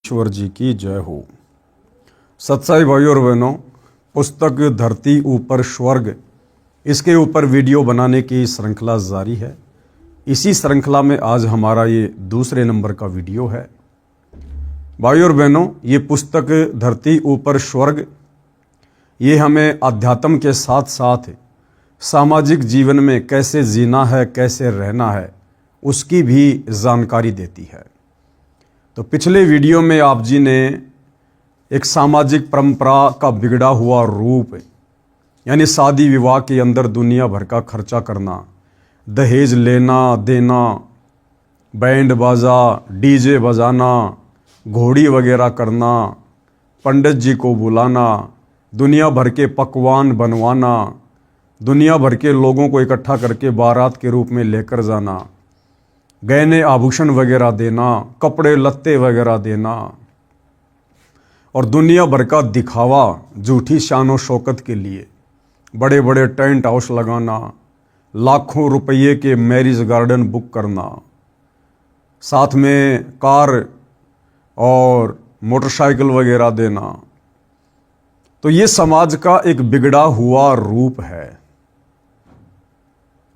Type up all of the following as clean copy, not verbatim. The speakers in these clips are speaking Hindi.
ईश्वर जी की जय हो। सत्साई भाइयों और बहनों, पुस्तक धरती ऊपर स्वर्ग, इसके ऊपर वीडियो बनाने की श्रृंखला जारी है। इसी श्रृंखला में आज हमारा ये दूसरे नंबर का वीडियो है। भाइयों और बहनों, ये पुस्तक धरती ऊपर स्वर्ग ये हमें अध्यात्म के साथ साथ सामाजिक जीवन में कैसे जीना है, कैसे रहना है, उसकी भी जानकारी देती है। तो पिछले वीडियो में आप जी ने एक सामाजिक परंपरा का बिगड़ा हुआ रूप यानी शादी विवाह के अंदर दुनिया भर का खर्चा करना, दहेज लेना देना, बैंड बाजा डीजे बजाना, घोड़ी वगैरह करना, पंडित जी को बुलाना, दुनिया भर के पकवान बनवाना, दुनिया भर के लोगों को इकट्ठा करके बारात के रूप में लेकर जाना, गहने आभूषण वगैरह देना, कपड़े लत्ते वगैरह देना और दुनिया भर का दिखावा झूठी शान शौकत के लिए बड़े बड़े टेंट हाउस लगाना, लाखों रुपये के मैरिज गार्डन बुक करना, साथ में कार और मोटरसाइकिल वगैरह देना। तो ये समाज का एक बिगड़ा हुआ रूप है।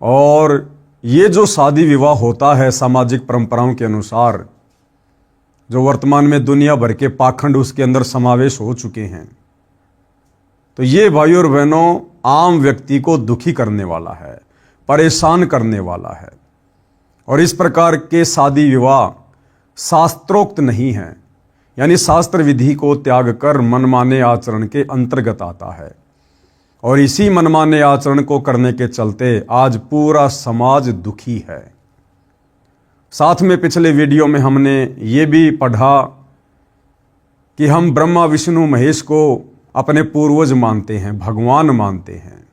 और ये जो शादी विवाह होता है सामाजिक परंपराओं के अनुसार, जो वर्तमान में दुनिया भर के पाखंड उसके अंदर समावेश हो चुके हैं, तो ये भाइयों और बहनों आम व्यक्ति को दुखी करने वाला है, परेशान करने वाला है। और इस प्रकार के शादी विवाह शास्त्रोक्त नहीं है, यानी शास्त्र विधि को त्याग कर मनमाने आचरण के अंतर्गत आता है। और इसी मनमाने आचरण को करने के चलते आज पूरा समाज दुखी है। साथ में पिछले वीडियो में हमने ये भी पढ़ा कि हम ब्रह्मा विष्णु महेश को अपने पूर्वज मानते हैं, भगवान मानते हैं।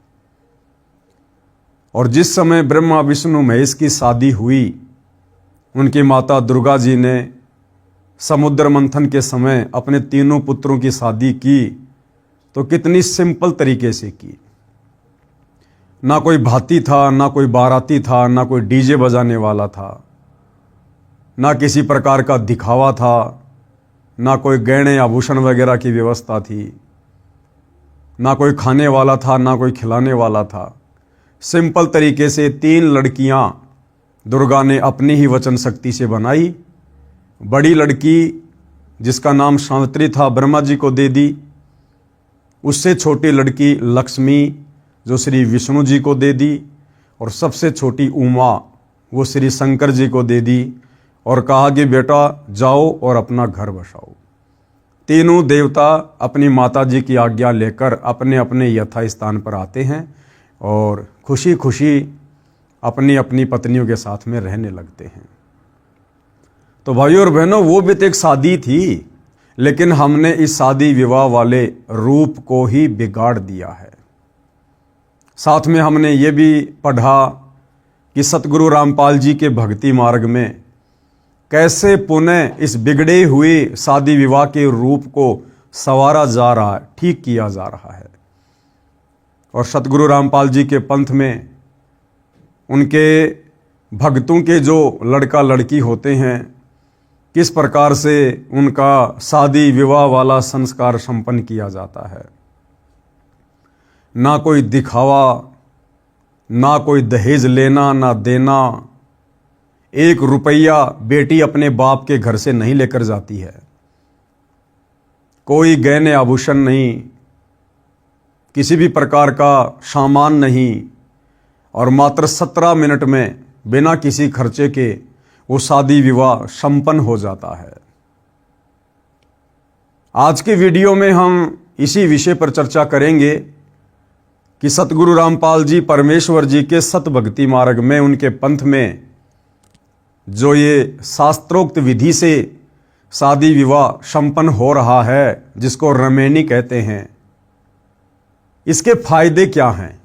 और जिस समय ब्रह्मा विष्णु महेश की शादी हुई, उनकी माता दुर्गा जी ने समुद्र मंथन के समय अपने तीनों पुत्रों की शादी की तो कितनी सिंपल तरीके से की। ना कोई भाती था, ना कोई बाराती था, ना कोई डीजे बजाने वाला था, ना किसी प्रकार का दिखावा था, ना कोई गहने आभूषण वगैरह की व्यवस्था थी, ना कोई खाने वाला था, ना कोई खिलाने वाला था। सिंपल तरीके से 3 लड़कियां दुर्गा ने अपनी ही वचन शक्ति से बनाई। बड़ी लड़की जिसका नाम सावित्री था ब्रह्मा जी को दे दी, उससे छोटी लड़की लक्ष्मी जो श्री विष्णु जी को दे दी, और सबसे छोटी उमा वो श्री शंकर जी को दे दी। और कहा कि बेटा जाओ और अपना घर बसाओ। तीनों देवता अपनी माता जी की आज्ञा लेकर अपने अपने यथा स्थान पर आते हैं और खुशी खुशी अपनी अपनी पत्नियों के साथ में रहने लगते हैं। तो भाइयों और बहनों, वो भी तो एक शादी थी, लेकिन हमने इस शादी विवाह वाले रूप को ही बिगाड़ दिया है। साथ में हमने ये भी पढ़ा कि सतगुरु रामपाल जी के भक्ति मार्ग में कैसे पुनः इस बिगड़े हुए शादी विवाह के रूप को संवारा जा रहा है, ठीक किया जा रहा है। और सतगुरु रामपाल जी के पंथ में उनके भक्तों के जो लड़का लड़की होते हैं, किस प्रकार से उनका शादी विवाह वाला संस्कार संपन्न किया जाता है। ना कोई दिखावा, ना कोई दहेज लेना ना देना। 1 रुपया बेटी अपने बाप के घर से नहीं लेकर जाती है। कोई गहने आभूषण नहीं, किसी भी प्रकार का सामान नहीं, और मात्र 17 मिनट में बिना किसी खर्चे के वो शादी विवाह संपन्न हो जाता है। आज के वीडियो में हम इसी विषय पर चर्चा करेंगे कि सतगुरु रामपाल जी परमेश्वर जी के सत भक्ति मार्ग में, उनके पंथ में जो ये शास्त्रोक्त विधि से शादी विवाह संपन्न हो रहा है, जिसको रमेनी कहते हैं, इसके फायदे क्या हैं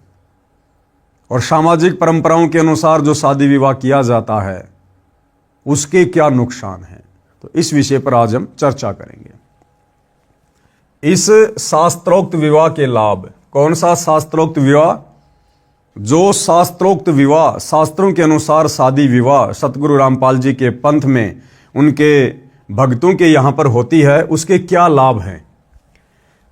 और सामाजिक परंपराओं के अनुसार जो शादी विवाह किया जाता है उसके क्या नुकसान हैं। तो इस विषय पर आज हम चर्चा करेंगे। इस शास्त्रोक्त विवाह के लाभ। कौन सा शास्त्रोक्त विवाह? जो शास्त्रोक्त विवाह, शास्त्रों के अनुसार शादी विवाह सतगुरु रामपाल जी के पंथ में उनके भक्तों के यहाँ पर होती है उसके क्या लाभ हैं।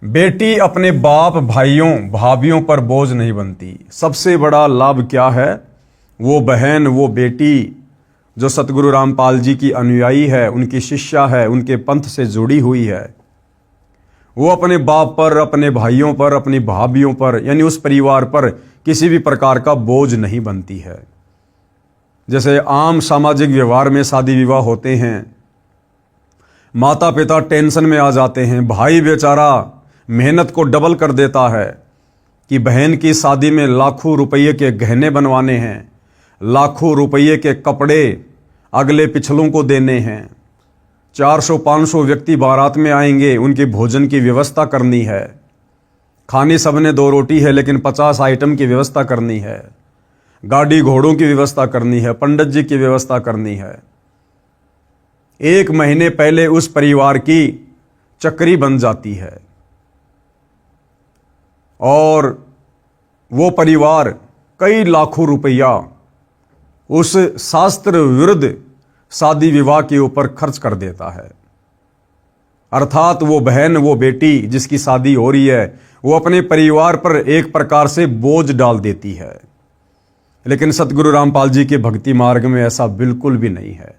बेटी अपने बाप भाइयों भाभियों पर बोझ नहीं बनती। सबसे बड़ा लाभ क्या है? वो बहन, वो बेटी जो सतगुरु रामपाल जी की अनुयायी है, उनकी शिष्या है, उनके पंथ से जुड़ी हुई है, वो अपने बाप पर, अपने भाइयों पर, अपनी भाभियों पर, यानी उस परिवार पर किसी भी प्रकार का बोझ नहीं बनती है। जैसे आम सामाजिक व्यवहार में शादी विवाह होते हैं, माता पिता टेंशन में आ जाते हैं, भाई बेचारा मेहनत को डबल कर देता है कि बहन की शादी में लाखों रुपये के गहने बनवाने हैं, लाखों रुपये के कपड़े अगले पिछलों को देने हैं, 400-500 व्यक्ति बारात में आएंगे, उनके भोजन की व्यवस्था करनी है, खाने सबने 2 रोटी है लेकिन 50 आइटम की व्यवस्था करनी है, गाड़ी घोड़ों की व्यवस्था करनी है, पंडित जी की व्यवस्था करनी है। 1 महीने पहले उस परिवार की चक्री बन जाती है और वो परिवार कई लाखों रुपया उस शास्त्र विरुद्ध शादी विवाह के ऊपर खर्च कर देता है। अर्थात वो बहन, वो बेटी जिसकी शादी हो रही है, वो अपने परिवार पर एक प्रकार से बोझ डाल देती है। लेकिन सतगुरु रामपाल जी के भक्ति मार्ग में ऐसा बिल्कुल भी नहीं है।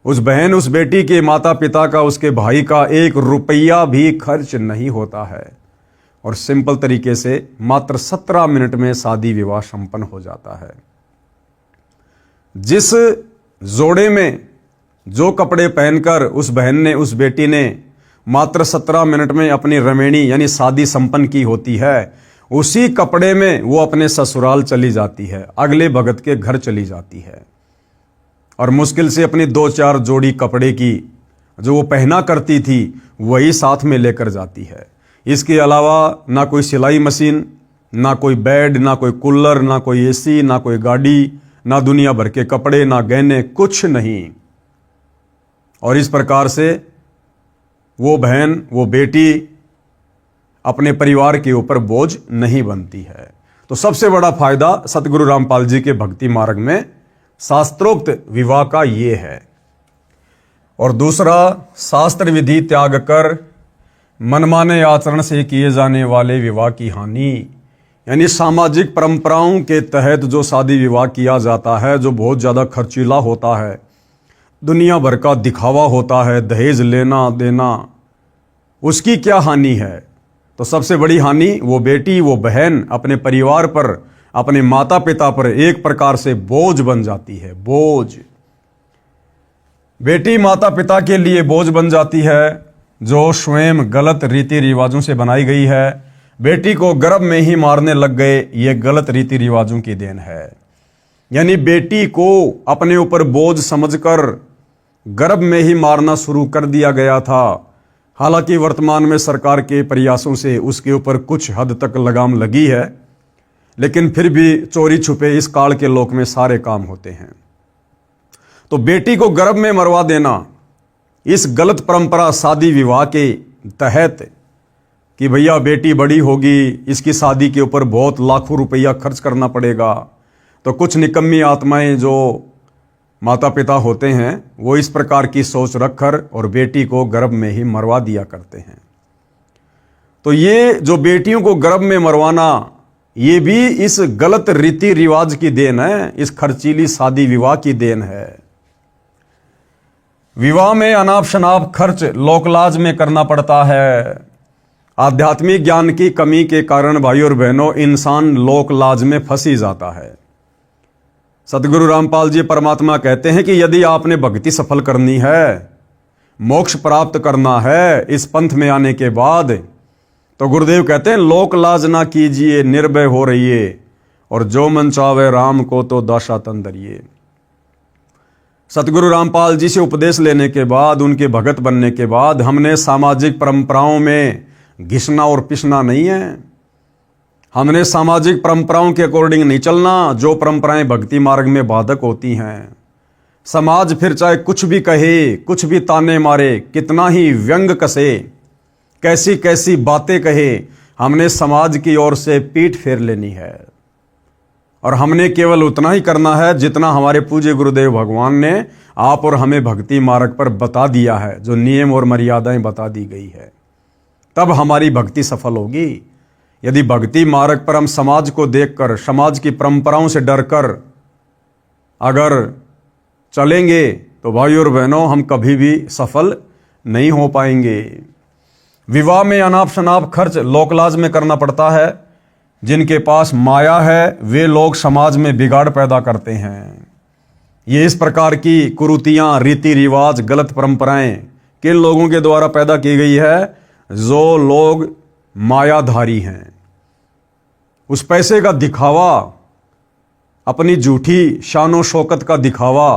उस बहन, उस बेटी के माता पिता का, उसके भाई का 1 रुपया भी खर्च नहीं होता है और सिंपल तरीके से मात्र 17 मिनट में शादी विवाह संपन्न हो जाता है। जिस जोड़े में जो कपड़े पहनकर उस बहन ने, उस बेटी ने मात्र 17 मिनट में अपनी रमेणी यानी शादी संपन्न की होती है, उसी कपड़े में वो अपने ससुराल चली जाती है, अगले भगत के घर चली जाती है और मुश्किल से अपनी 2-4 जोड़ी कपड़े की जो वो पहना करती थी वही साथ में लेकर जाती है। इसके अलावा ना कोई सिलाई मशीन, ना कोई बेड, ना कोई कूलर, ना कोई एसी, ना कोई गाड़ी, ना दुनिया भर के कपड़े, ना गहने, कुछ नहीं। और इस प्रकार से वो बहन, वो बेटी अपने परिवार के ऊपर बोझ नहीं बनती है। तो सबसे बड़ा फायदा सतगुरु रामपाल जी के भक्ति मार्ग में शास्त्रोक्त विवाह का ये है। और दूसरा, शास्त्र विधि त्याग कर मनमाने आचरण से किए जाने वाले विवाह की हानि, यानी सामाजिक परंपराओं के तहत जो शादी विवाह किया जाता है, जो बहुत ज़्यादा खर्चीला होता है, दुनिया भर का दिखावा होता है, दहेज लेना देना, उसकी क्या हानि है? तो सबसे बड़ी हानि वो बेटी, वो बहन अपने परिवार पर, अपने माता पिता पर एक प्रकार से बोझ बन जाती है। बोझ, बेटी माता पिता के लिए बोझ बन जाती है जो स्वयं गलत रीति रिवाजों से बनाई गई है। बेटी को गर्भ में ही मारने लग गए, ये गलत रीति रिवाजों की देन है। यानी बेटी को अपने ऊपर बोझ समझकर गर्भ में ही मारना शुरू कर दिया गया था। हालांकि वर्तमान में सरकार के प्रयासों से उसके ऊपर कुछ हद तक लगाम लगी है, लेकिन फिर भी चोरी छुपे इस काल के लोक में सारे काम होते हैं। तो बेटी को गर्भ में मरवा देना, इस गलत परंपरा शादी विवाह के तहत कि भैया बेटी बड़ी होगी, इसकी शादी के ऊपर बहुत लाखों रुपया खर्च करना पड़ेगा, तो कुछ निकम्मी आत्माएं जो माता पिता होते हैं वो इस प्रकार की सोच रखकर और बेटी को गर्भ में ही मरवा दिया करते हैं। तो ये जो बेटियों को गर्भ में मरवाना, ये भी इस गलत रीति रिवाज की देन है, इस खर्चीली शादी विवाह की देन है। विवाह में अनाप शनाप खर्च लोकलाज में करना पड़ता है। आध्यात्मिक ज्ञान की कमी के कारण भाई और बहनों इंसान लोकलाज में फंसी जाता है। सतगुरु रामपाल जी परमात्मा कहते हैं कि यदि आपने भक्ति सफल करनी है, मोक्ष प्राप्त करना है इस पंथ में आने के बाद, तो गुरुदेव कहते हैं लोक लाज ना कीजिए, निर्भय हो रहिए, और जो मन चावे राम को तो दाशा तन धरिए। सतगुरु रामपाल जी से उपदेश लेने के बाद, उनके भगत बनने के बाद हमने सामाजिक परंपराओं में घिसना और पिसना नहीं है। हमने सामाजिक परंपराओं के अकॉर्डिंग नहीं चलना, जो परंपराएं भक्ति मार्ग में बाधक होती हैं। समाज फिर चाहे कुछ भी कहे, कुछ भी ताने मारे, कितना ही व्यंग कसे, कैसी कैसी बातें कहे, हमने समाज की ओर से पीठ फेर लेनी है। और हमने केवल उतना ही करना है जितना हमारे पूज्य गुरुदेव भगवान ने आप और हमें भक्ति मार्ग पर बता दिया है, जो नियम और मर्यादाएं बता दी गई है, तब हमारी भक्ति सफल होगी। यदि भक्ति मार्ग पर हम समाज को देखकर, समाज की परंपराओं से डरकर अगर चलेंगे तो भाई और बहनों हम कभी भी सफल नहीं हो पाएंगे। विवाह में अनाप शनाप खर्च लोकलाज में करना पड़ता है। जिनके पास माया है वे लोग समाज में बिगाड़ पैदा करते हैं। ये इस प्रकार की कुरीतियां, रीति रिवाज, गलत परंपराएं किन लोगों के द्वारा पैदा की गई है? जो लोग मायाधारी हैं। उस पैसे का दिखावा, अपनी झूठी शानो शौकत का दिखावा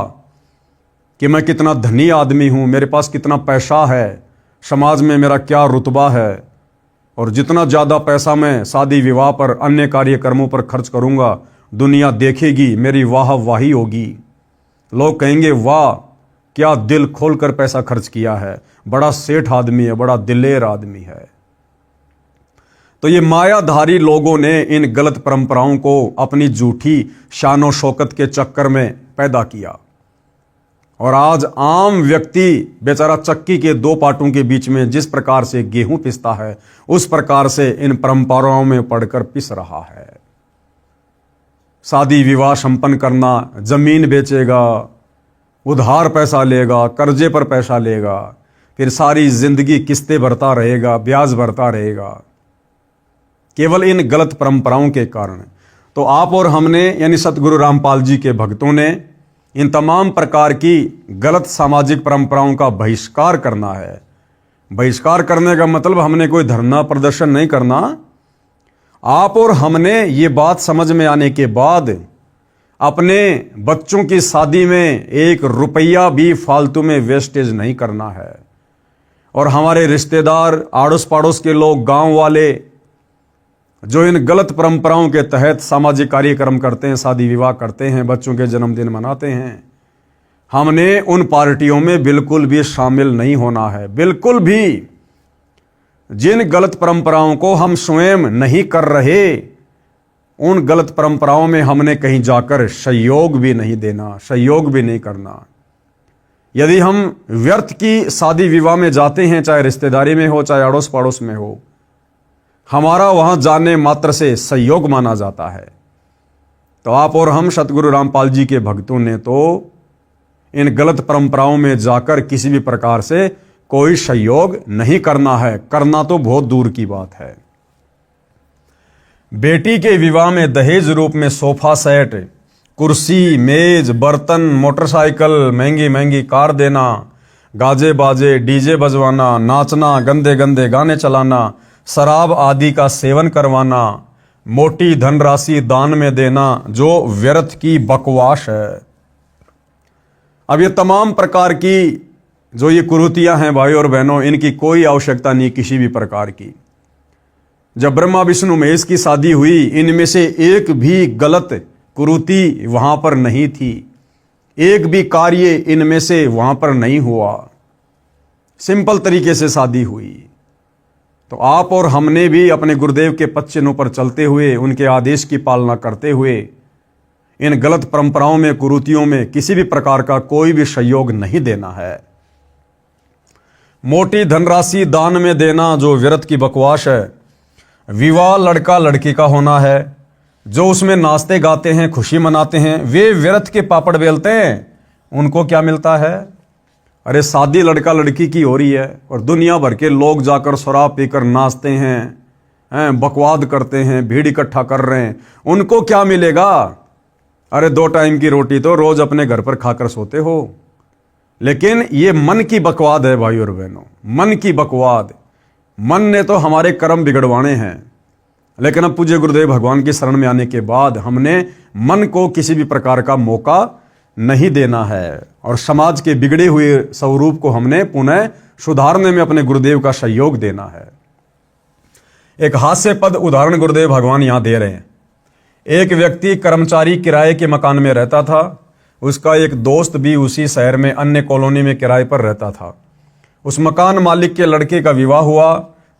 कि मैं कितना धनी आदमी हूं, मेरे पास कितना पैसा है, समाज में मेरा क्या रुतबा है, और जितना ज़्यादा पैसा मैं शादी विवाह पर, अन्य कार्यक्रमों पर खर्च करूंगा, दुनिया देखेगी, मेरी वाह वाही होगी। लोग कहेंगे वाह क्या दिल खोलकर पैसा खर्च किया है, बड़ा सेठ आदमी है, बड़ा दिलेर आदमी है। तो ये मायाधारी लोगों ने इन गलत परंपराओं को अपनी झूठी शानो शौकत के चक्कर में पैदा किया, और आज आम व्यक्ति बेचारा चक्की के दो पाटों के बीच में जिस प्रकार से गेहूं पिसता है, उस प्रकार से इन परंपराओं में पड़कर पिस रहा है। शादी विवाह संपन्न करना, जमीन बेचेगा, उधार पैसा लेगा, कर्जे पर पैसा लेगा, फिर सारी जिंदगी किस्तें भरता रहेगा, ब्याज भरता रहेगा, केवल इन गलत परंपराओं के कारण। तो आप और हमने यानी सतगुरु रामपाल जी के भक्तों ने इन तमाम प्रकार की गलत सामाजिक परंपराओं का बहिष्कार करना है। बहिष्कार करने का मतलब हमने कोई धरना प्रदर्शन नहीं करना। आप और हमने ये बात समझ में आने के बाद अपने बच्चों की शादी में 1 रुपया भी फालतू में वेस्टेज नहीं करना है। और हमारे रिश्तेदार, आड़ोस पड़ोस के लोग, गांव वाले जो इन गलत परंपराओं के तहत सामाजिक कार्यक्रम करते हैं, शादी विवाह करते हैं, बच्चों के जन्मदिन मनाते हैं, हमने उन पार्टियों में बिल्कुल भी शामिल नहीं होना है। बिल्कुल भी। जिन गलत परंपराओं को हम स्वयं नहीं कर रहे, उन गलत परंपराओं में हमने कहीं जाकर सहयोग भी नहीं देना, सहयोग भी नहीं करना। यदि हम व्यर्थ की शादी विवाह में जाते हैं, चाहे रिश्तेदारी में हो, चाहे अड़ोस पड़ोस में हो, हमारा वहां जाने मात्र से सहयोग माना जाता है। तो आप और हम सतगुरु रामपाल जी के भक्तों ने तो इन गलत परंपराओं में जाकर किसी भी प्रकार से कोई सहयोग नहीं करना है। करना तो बहुत दूर की बात है। बेटी के विवाह में दहेज रूप में सोफा सेट, कुर्सी, मेज, बर्तन, मोटरसाइकिल, महंगी महंगी कार देना, गाजे बाजे, डीजे बजवाना, नाचना, गंदे गंदे गाने चलाना, शराब आदि का सेवन करवाना, मोटी धनराशि दान में देना, जो व्यर्थ की बकवास है। अब ये तमाम प्रकार की जो ये कुरीतियां हैं भाई और बहनों, इनकी कोई आवश्यकता नहीं किसी भी प्रकार की। जब ब्रह्मा विष्णु महेश की शादी हुई, इनमें से एक भी गलत कुरीति वहां पर नहीं थी, एक भी कार्य इनमें से वहां पर नहीं हुआ। सिंपल तरीके से शादी हुई। तो आप और हमने भी अपने गुरुदेव के पद चिन्हों पर चलते हुए, उनके आदेश की पालना करते हुए, इन गलत परंपराओं में, कुरीतियों में किसी भी प्रकार का कोई भी सहयोग नहीं देना है। मोटी धनराशि दान में देना जो व्यर्थ की बकवास है। विवाह लड़का लड़की का होना है, जो उसमें नाचते गाते हैं, खुशी मनाते हैं, वे व्यर्थ के पापड़ बेलते हैं। उनको क्या मिलता है? अरे शादी लड़का लड़की की हो रही है और दुनिया भर के लोग जाकर शराब पीकर नाचते हैं, बकवाद करते हैं, भीड़ इकट्ठा कर रहे हैं। उनको क्या मिलेगा? अरे 2 टाइम की रोटी तो रोज अपने घर पर खाकर सोते हो। लेकिन ये मन की बकवाद है भाई और बहनों, मन की बकवाद। मन ने तो हमारे कर्म बिगड़वाने हैं, लेकिन अब पूज्य गुरुदेव भगवान की शरण में आने के बाद हमने मन को किसी भी प्रकार का मौका नहीं देना है, और समाज के बिगड़े हुए स्वरूप को हमने पुनः सुधारने में अपने गुरुदेव का सहयोग देना है। एक हास्यपद उदाहरण गुरुदेव भगवान यहां दे रहे हैं। एक व्यक्ति कर्मचारी किराए के मकान में रहता था। उसका एक दोस्त भी उसी शहर में अन्य कॉलोनी में किराए पर रहता था। उस मकान मालिक के लड़के का विवाह हुआ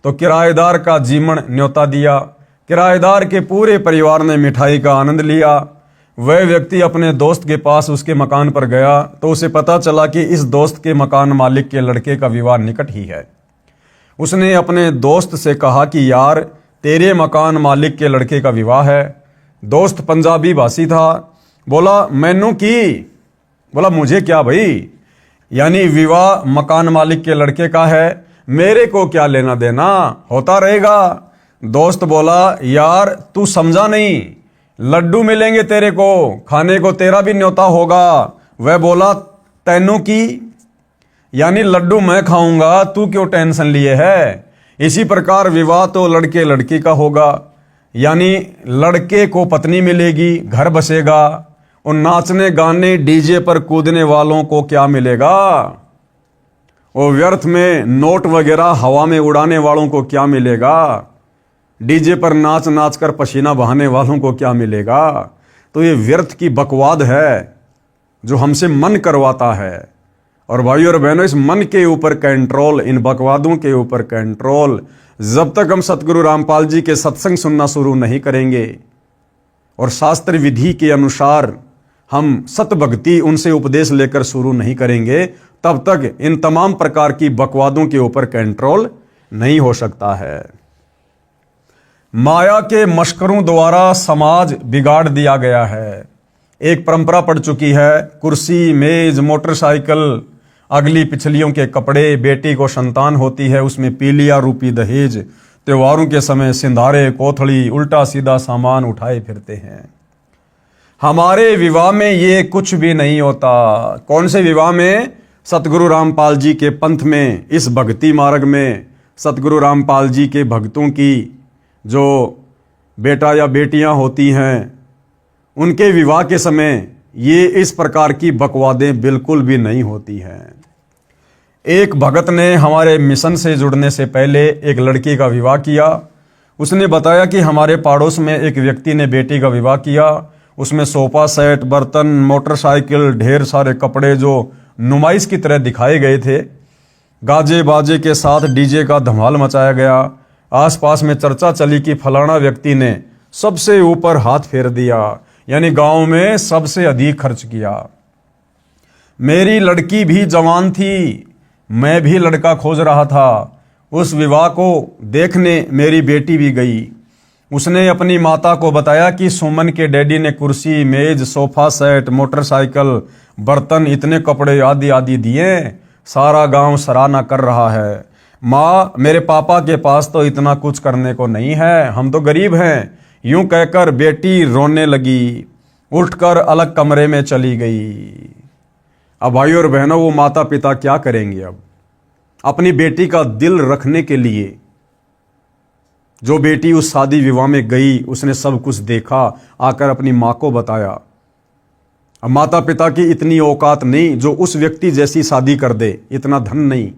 तो किराएदार का जीवन न्योता दिया। किराएदार के पूरे परिवार ने मिठाई का आनंद लिया। वह व्यक्ति अपने दोस्त के पास उसके मकान पर गया तो उसे पता चला कि इस दोस्त के मकान मालिक के लड़के का विवाह निकट ही है। उसने अपने दोस्त से कहा कि यार, तेरे मकान मालिक के लड़के का विवाह है। दोस्त पंजाबी भाषी था, बोला मैनू की? बोला मुझे क्या भाई, यानी विवाह मकान मालिक के लड़के का है, मेरे को क्या लेना देना, होता रहेगा। दोस्त बोला यार तू समझा नहीं, लड्डू मिलेंगे तेरे को, खाने को तेरा भी न्योता होगा। वह बोला तैनू की, यानी लड्डू मैं खाऊंगा, तू क्यों टेंशन लिए है। इसी प्रकार विवाह तो लड़के लड़की का होगा, यानी लड़के को पत्नी मिलेगी, घर बसेगा, और नाचने गाने डीजे पर कूदने वालों को क्या मिलेगा, और व्यर्थ में नोट वगैरह हवा में उड़ाने वालों को क्या मिलेगा, डीजे पर नाच नाच कर पसीना बहाने वालों को क्या मिलेगा। तो ये व्यर्थ की बकवाद है जो हमसे मन करवाता है। और भाइयों और बहनों, इस मन के ऊपर कंट्रोल, इन बकवादों के ऊपर कंट्रोल, जब तक हम सतगुरु रामपाल जी के सत्संग सुनना शुरू नहीं करेंगे और शास्त्र विधि के अनुसार हम सत भक्ति उनसे उपदेश लेकर शुरू नहीं करेंगे, तब तक इन तमाम प्रकार की बकवादों के ऊपर कंट्रोल नहीं हो सकता है। माया के मशकरों द्वारा समाज बिगाड़ दिया गया है। एक परंपरा पड़ चुकी है, कुर्सी, मेज, मोटरसाइकिल, अगली पिछलियों के कपड़े, बेटी को संतान होती है उसमें पीलिया रूपी दहेज, त्योहारों के समय सिंधारे, कोथड़ी, उल्टा सीधा सामान उठाए फिरते हैं। हमारे विवाह में ये कुछ भी नहीं होता। कौन से विवाह में? सतगुरु रामपाल जी के पंथ में, इस भक्ति मार्ग में सतगुरु रामपाल जी के भक्तों की जो बेटा या बेटियां होती हैं, उनके विवाह के समय ये इस प्रकार की बकवादें बिल्कुल भी नहीं होती हैं। एक भगत ने हमारे मिशन से जुड़ने से पहले एक लड़की का विवाह किया। उसने बताया कि हमारे पड़ोस में एक व्यक्ति ने बेटी का विवाह किया, उसमें सोफा सेट, बर्तन, मोटरसाइकिल, ढेर सारे कपड़े जो नुमाइश की तरह दिखाए गए थे, गाजे बाजे के साथ डीजे का धमाल मचाया गया। आसपास में चर्चा चली कि फलाना व्यक्ति ने सबसे ऊपर हाथ फेर दिया, यानी गांव में सबसे अधिक खर्च किया। मेरी लड़की भी जवान थी, मैं भी लड़का खोज रहा था। उस विवाह को देखने मेरी बेटी भी गई। उसने अपनी माता को बताया कि सुमन के डैडी ने कुर्सी, मेज, सोफा सेट, मोटरसाइकिल, बर्तन, इतने कपड़े आदि आदि दिए, सारा गांव सराहना कर रहा है। माँ, मेरे पापा के पास तो इतना कुछ करने को नहीं है, हम तो गरीब हैं। यूं कहकर बेटी रोने लगी, उठकर अलग कमरे में चली गई। अब भाइयों और बहनों, वो माता पिता क्या करेंगे? अब अपनी बेटी का दिल रखने के लिए जो बेटी उस शादी विवाह में गई, उसने सब कुछ देखा, आकर अपनी माँ को बताया। अब माता पिता की इतनी औकात नहीं जो उस व्यक्ति जैसी शादी कर दे, इतना धन नहीं,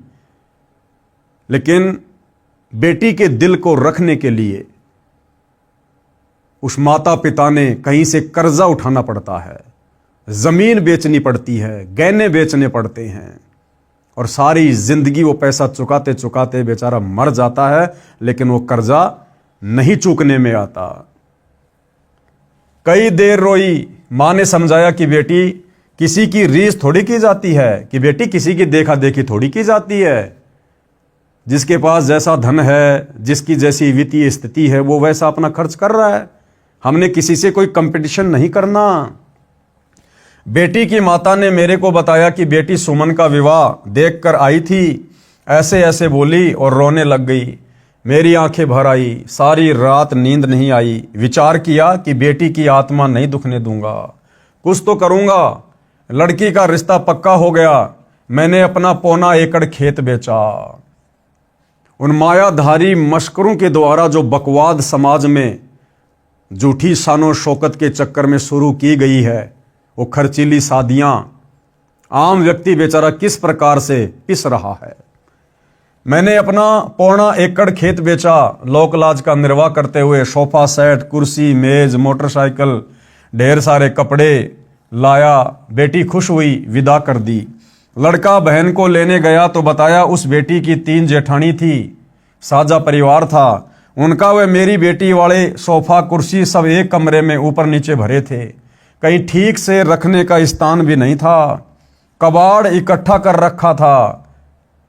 लेकिन बेटी के दिल को रखने के लिए उस माता पिता ने कहीं से कर्जा उठाना पड़ता है, जमीन बेचनी पड़ती है, गहने बेचने पड़ते हैं, और सारी जिंदगी वो पैसा चुकाते चुकाते बेचारा मर जाता है, लेकिन वो कर्जा नहीं चूकने में आता। कई देर रोई, मां ने समझाया कि बेटी, किसी की रीस थोड़ी की जाती है, कि बेटी किसी की देखा देखी थोड़ी की जाती है। जिसके पास जैसा धन है, जिसकी जैसी वित्तीय स्थिति है, वो वैसा अपना खर्च कर रहा है। हमने किसी से कोई कंपटीशन नहीं करना। बेटी की माता ने मेरे को बताया कि बेटी सुमन का विवाह देखकर आई थी, ऐसे ऐसे बोली और रोने लग गई। मेरी आंखें भर आई, सारी रात नींद नहीं आई। विचार किया कि बेटी की आत्मा नहीं दुखने दूंगा, कुछ तो करूंगा। लड़की का रिश्ता पक्का हो गया। मैंने अपना 1.25 एकड़ खेत बेचा। उन मायाधारी मशकरों के द्वारा जो बकवाद समाज में झूठी शानो शौकत के चक्कर में शुरू की गई है, वो खर्चीली शादियां, आम व्यक्ति बेचारा किस प्रकार से पिस रहा है। मैंने अपना 1.25 एकड़ खेत बेचा, लोक लाज का निर्वाह करते हुए सोफा सेट, कुर्सी, मेज, मोटरसाइकिल, ढेर सारे कपड़े लाया। बेटी खुश हुई, विदा कर दी। लड़का बहन को लेने गया तो बताया उस बेटी की 3 जेठानी थी, साझा परिवार था उनका। वे मेरी बेटी वाले सोफा कुर्सी सब एक कमरे में ऊपर नीचे भरे थे। कहीं ठीक से रखने का स्थान भी नहीं था, कबाड़ इकट्ठा कर रखा था।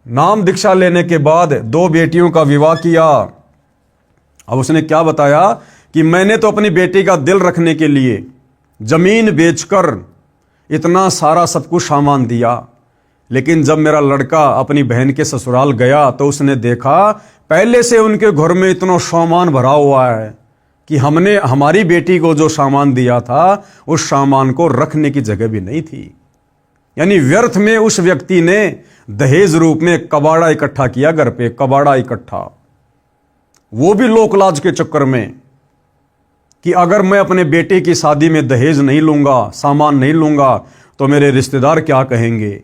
नाम दीक्षा लेने के बाद 2 बेटियों का विवाह किया। अब उसने क्या बताया कि मैंने तो अपनी बेटी का दिल रखने के लिए जमीन बेचकर इतना सारा सब कुछ सामान दिया, लेकिन जब मेरा लड़का अपनी बहन के ससुराल गया तो उसने देखा पहले से उनके घर में इतना सामान भरा हुआ है कि हमने हमारी बेटी को जो सामान दिया था उस सामान को रखने की जगह भी नहीं थी। यानी व्यर्थ में उस व्यक्ति ने दहेज रूप में कबाड़ा इकट्ठा किया घर पे, कबाड़ा इकट्ठा, वो भी लोकलाज के चक्कर में कि अगर मैं अपने बेटे की शादी में दहेज नहीं लूंगा, सामान नहीं लूंगा तो मेरे रिश्तेदार क्या कहेंगे,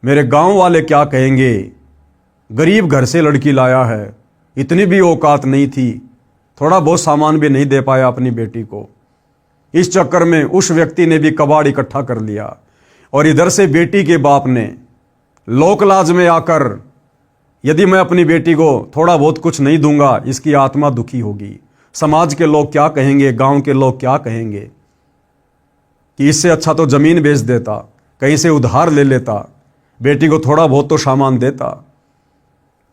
मेरे गांव वाले क्या कहेंगे, गरीब घर से लड़की लाया है, इतनी भी औकात नहीं थी, थोड़ा बहुत सामान भी नहीं दे पाया अपनी बेटी को। इस चक्कर में उस व्यक्ति ने भी कबाड़ इकट्ठा कर लिया और इधर से बेटी के बाप ने लोकलाज में आकर यदि मैं अपनी बेटी को थोड़ा बहुत कुछ नहीं दूंगा इसकी आत्मा दुखी होगी, समाज के लोग क्या कहेंगे, गांव के लोग क्या कहेंगे, कि इससे अच्छा तो जमीन बेच देता, कहीं से उधार ले लेता, बेटी को थोड़ा बहुत तो सामान देता।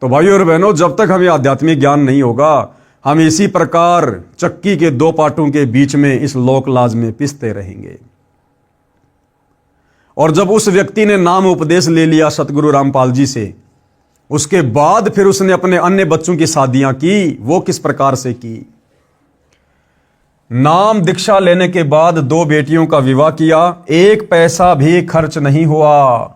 तो भाइयों और बहनों, जब तक हमें आध्यात्मिक ज्ञान नहीं होगा हम इसी प्रकार चक्की के 2 पाटों के बीच में इस लोकलाज में पिसते रहेंगे। और जब उस व्यक्ति ने नाम उपदेश ले लिया सतगुरु रामपाल जी से, उसके बाद फिर उसने अपने अन्य बच्चों की शादियां की। वो किस प्रकार से की? नाम दीक्षा लेने के बाद 2 बेटियों का विवाह किया, 1 पैसा भी खर्च नहीं हुआ,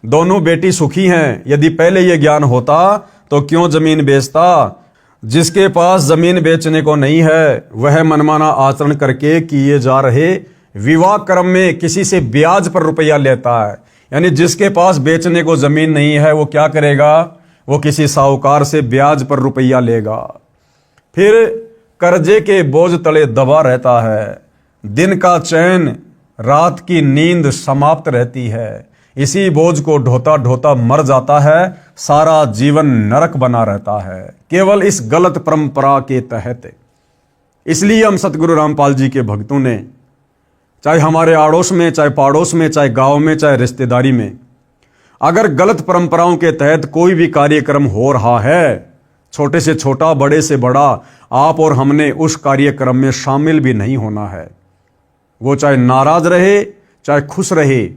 दोनों बेटी सुखी हैं। यदि पहले यह ज्ञान होता तो क्यों जमीन बेचता? जिसके पास जमीन बेचने को नहीं है वह मनमाना आचरण करके किए जा रहे विवाह क्रम में किसी से ब्याज पर रुपया लेता है। यानी जिसके पास बेचने को जमीन नहीं है वो क्या करेगा? वो किसी साहूकार से ब्याज पर रुपया लेगा, फिर कर्जे के बोझ तले दबा रहता है, दिन का चैन रात की नींद समाप्त रहती है, इसी बोझ को ढोता ढोता मर जाता है, सारा जीवन नरक बना रहता है केवल इस गलत परंपरा के तहत। इसलिए हम सतगुरु रामपाल जी के भक्तों ने, चाहे हमारे आड़ोस में, चाहे पाड़ोस में, चाहे गांव में, चाहे रिश्तेदारी में, अगर गलत परंपराओं के तहत कोई भी कार्यक्रम हो रहा है, छोटे से छोटा, बड़े से बड़ा, आप और हमने उस कार्यक्रम में शामिल भी नहीं होना है। वो चाहे नाराज रहे चाहे खुश रहे,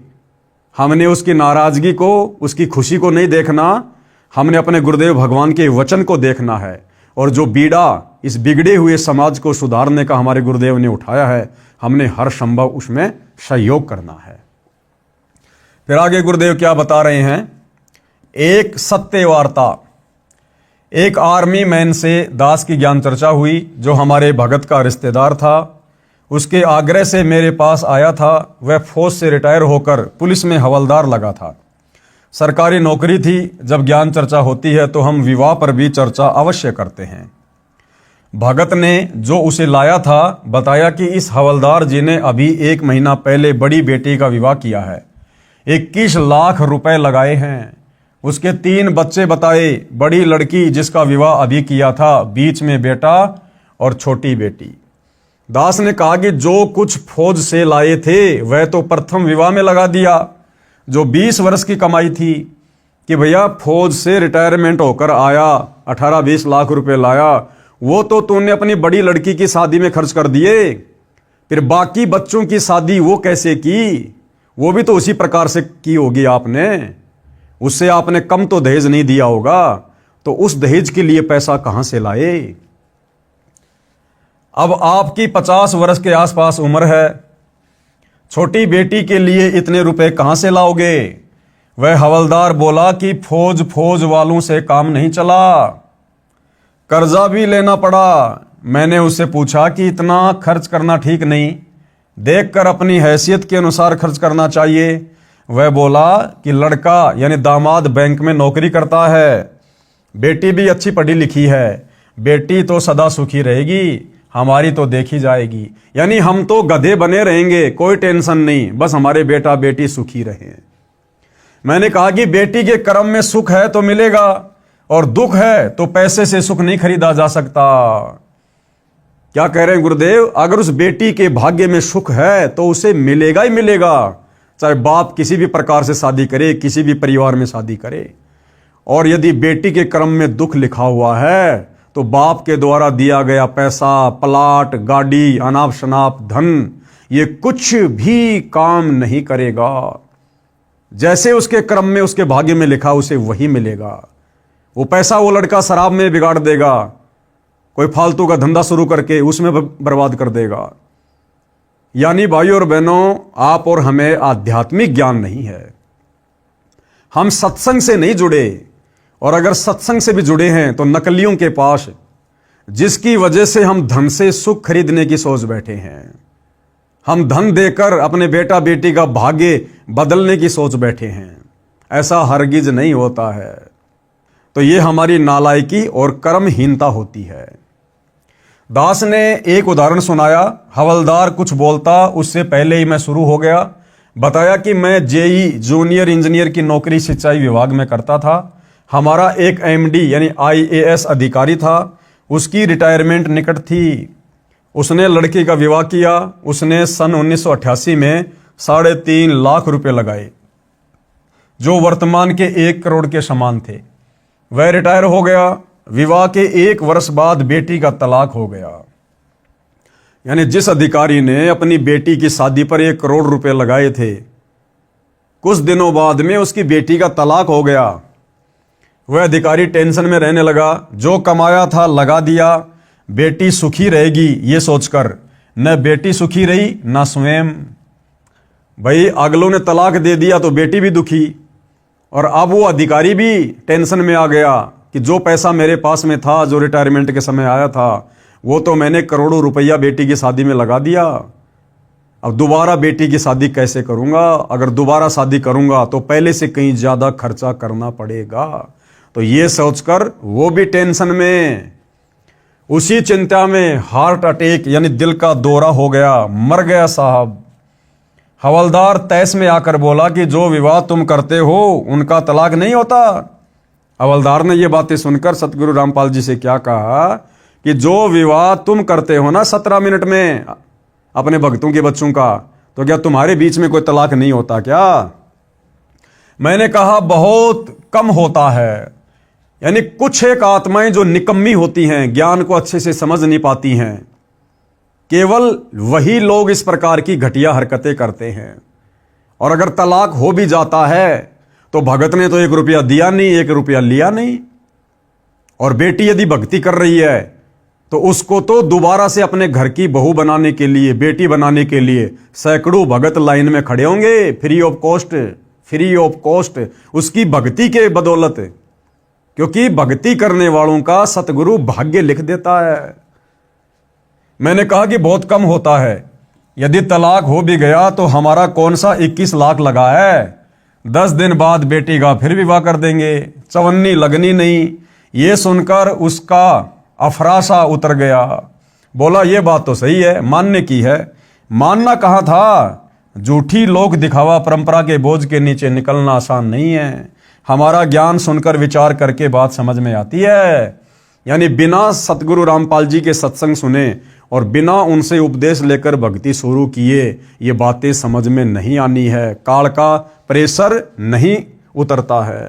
हमने उसकी नाराजगी को, उसकी खुशी को नहीं देखना, हमने अपने गुरुदेव भगवान के वचन को देखना है। और जो बीड़ा इस बिगड़े हुए समाज को सुधारने का हमारे गुरुदेव ने उठाया है, हमने हर संभव उसमें सहयोग करना है। फिर आगे गुरुदेव क्या बता रहे हैं? एक सत्य वार्ता। एक आर्मी मैन से दास की ज्ञान चर्चा हुई जो हमारे भगत का रिश्तेदार था। उसके आग्रह से मेरे पास आया था। वह फौज से रिटायर होकर पुलिस में हवलदार लगा था, सरकारी नौकरी थी। जब ज्ञान चर्चा होती है तो हम विवाह पर भी चर्चा अवश्य करते हैं। भगत ने जो उसे लाया था बताया कि इस हवलदार जी ने अभी 1 महीना पहले बड़ी बेटी का विवाह किया है, 21 लाख रुपए लगाए हैं। उसके 3 बच्चे बताए, बड़ी लड़की जिसका विवाह अभी किया था, बीच में बेटा और छोटी बेटी। दास ने कहा कि जो कुछ फौज से लाए थे वह तो प्रथम विवाह में लगा दिया। जो 20 वर्ष की कमाई थी कि भैया फौज से रिटायरमेंट होकर आया, 18-20 लाख रुपए लाया, वो तो तूने अपनी बड़ी लड़की की शादी में खर्च कर दिए। फिर बाकी बच्चों की शादी वो कैसे की? वो भी तो उसी प्रकार से की होगी आपने, उससे आपने कम तो दहेज नहीं दिया होगा, तो उस दहेज के लिए पैसा कहां से लाए? अब आपकी 50 वर्ष के आसपास उम्र है, छोटी बेटी के लिए इतने रुपए कहां से लाओगे? वह हवलदार बोला कि फौज वालों से काम नहीं चला, कर्जा भी लेना पड़ा। मैंने उससे पूछा कि इतना खर्च करना ठीक नहीं, देखकर अपनी हैसियत के अनुसार खर्च करना चाहिए। वह बोला कि लड़का यानी दामाद बैंक में नौकरी करता है, बेटी भी अच्छी पढ़ी लिखी है, बेटी तो सदा सुखी रहेगी, हमारी तो देखी जाएगी। यानी हम तो गधे बने रहेंगे, कोई टेंशन नहीं, बस हमारे बेटा बेटी सुखी रहें। मैंने कहा कि बेटी के कर्म में सुख है तो मिलेगा, और दुख है तो पैसे से सुख नहीं खरीदा जा सकता। क्या कह रहे हैं गुरुदेव? अगर उस बेटी के भाग्य में सुख है तो उसे मिलेगा ही मिलेगा, चाहे बाप किसी भी प्रकार से शादी करे, किसी भी परिवार में शादी करे। और यदि बेटी के कर्म में दुख लिखा हुआ है तो बाप के द्वारा दिया गया पैसा, प्लाट, गाड़ी, अनाप शनाप धन, ये कुछ भी काम नहीं करेगा। जैसे उसके कर्म में, उसके भाग्य में लिखा, उसे वही मिलेगा। वो पैसा वो लड़का शराब में बिगाड़ देगा, कोई फालतू का धंधा शुरू करके उसमें बर्बाद कर देगा। यानी भाइयों और बहनों, आप और हमें आध्यात्मिक ज्ञान नहीं है, हम सत्संग से नहीं जुड़े। और अगर सत्संग से भी जुड़े हैं तो नकलियों के पास, जिसकी वजह से हम धन से सुख खरीदने की सोच बैठे हैं। हम धन देकर अपने बेटा बेटी का भाग्य बदलने की सोच बैठे हैं। ऐसा हरगिज नहीं होता है। तो ये हमारी नालायकी और कर्महीनता होती है। दास ने एक उदाहरण सुनाया। हवलदार कुछ बोलता, उससे पहले ही मैं शुरू हो गया। बताया कि मैं जेई जूनियर इंजीनियर की नौकरी सिंचाई विभाग में करता था। हमारा एक एमडी यानी आईएएस अधिकारी था, उसकी रिटायरमेंट निकट थी। उसने लड़की का विवाह किया। उसने सन 1988 में 3.5 लाख रुपए लगाए, जो वर्तमान के 1 करोड़ के समान थे। वह रिटायर हो गया। विवाह के 1 वर्ष बाद बेटी का तलाक हो गया। यानी जिस अधिकारी ने अपनी बेटी की शादी पर 1 करोड़ रुपए लगाए थे, कुछ दिनों बाद में उसकी बेटी का तलाक हो गया। वह अधिकारी टेंशन में रहने लगा। जो कमाया था लगा दिया, बेटी सुखी रहेगी ये सोचकर। न बेटी सुखी रही न स्वयं। भाई अगलों ने तलाक दे दिया तो बेटी भी दुखी, और अब वो अधिकारी भी टेंशन में आ गया कि जो पैसा मेरे पास में था, जो रिटायरमेंट के समय आया था, वो तो मैंने करोड़ों रुपया बेटी की शादी में लगा दिया। अब दोबारा बेटी की शादी कैसे करूंगा? अगर दोबारा शादी करूंगा तो पहले से कहीं ज्यादा खर्चा करना पड़ेगा। तो ये सोचकर वो भी टेंशन में, उसी चिंता में हार्ट अटैक यानी दिल का दौरा हो गया, मर गया साहब। हवलदार तैस में आकर बोला कि जो विवाह तुम करते हो उनका तलाक नहीं होता। हवलदार ने ये बातें सुनकर सतगुरु रामपाल जी से क्या कहा कि जो विवाह तुम करते हो ना 17 मिनट में अपने भक्तों के बच्चों का, तो क्या तुम्हारे बीच में कोई तलाक नहीं होता क्या? मैंने कहा बहुत कम होता है। यानी कुछ एक आत्माएं जो निकम्मी होती हैं, ज्ञान को अच्छे से समझ नहीं पाती हैं, केवल वही लोग इस प्रकार की घटिया हरकतें करते हैं। और अगर तलाक हो भी जाता है तो भगत ने तो 1 रुपया दिया नहीं, 1 रुपया लिया नहीं। और बेटी यदि भक्ति कर रही है तो उसको तो दोबारा से अपने घर की बहू बनाने के लिए, बेटी बनाने के लिए सैकड़ों भगत लाइन में खड़े होंगे, फ्री ऑफ कॉस्ट, उसकी भक्ति के बदौलत। क्योंकि भक्ति करने वालों का सतगुरु भाग्य लिख देता है। मैंने कहा कि बहुत कम होता है। यदि तलाक हो भी गया तो हमारा कौन सा 21 लाख लगा है? 10 दिन बाद बेटी का फिर विवाह कर देंगे, चवन्नी लगनी नहीं। ये सुनकर उसका अफराशा उतर गया। बोला ये बात तो सही है, मानने की है। मानना कहाँ था? झूठी लोक दिखावा परंपरा के बोझ के नीचे निकलना आसान नहीं है। हमारा ज्ञान सुनकर विचार करके बात समझ में आती है। यानी बिना सतगुरु रामपाल जी के सत्संग सुने और बिना उनसे उपदेश लेकर भक्ति शुरू किए ये बातें समझ में नहीं आनी है। काल का प्रेशर नहीं उतरता है।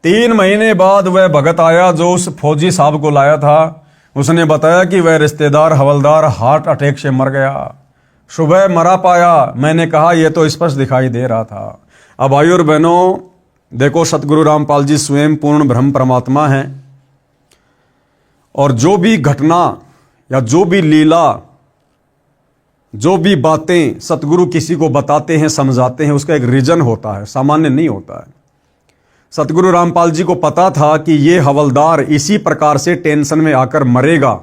3 महीने बाद वह भगत आया जो उस फौजी साहब को लाया था। उसने बताया कि वह रिश्तेदार हवलदार हार्ट अटैक से मर गया। सुबह मरा पाया। मैंने कहा यह तो स्पष्ट दिखाई दे रहा था। अब भाइयों और बहनों, देखो सतगुरु रामपाल जी स्वयं पूर्ण ब्रह्म परमात्मा हैं, और जो भी घटना या जो भी लीला, जो भी बातें सतगुरु किसी को बताते हैं, समझाते हैं, उसका एक रीजन होता है, सामान्य नहीं होता है। सतगुरु रामपाल जी को पता था कि ये हवलदार इसी प्रकार से टेंशन में आकर मरेगा,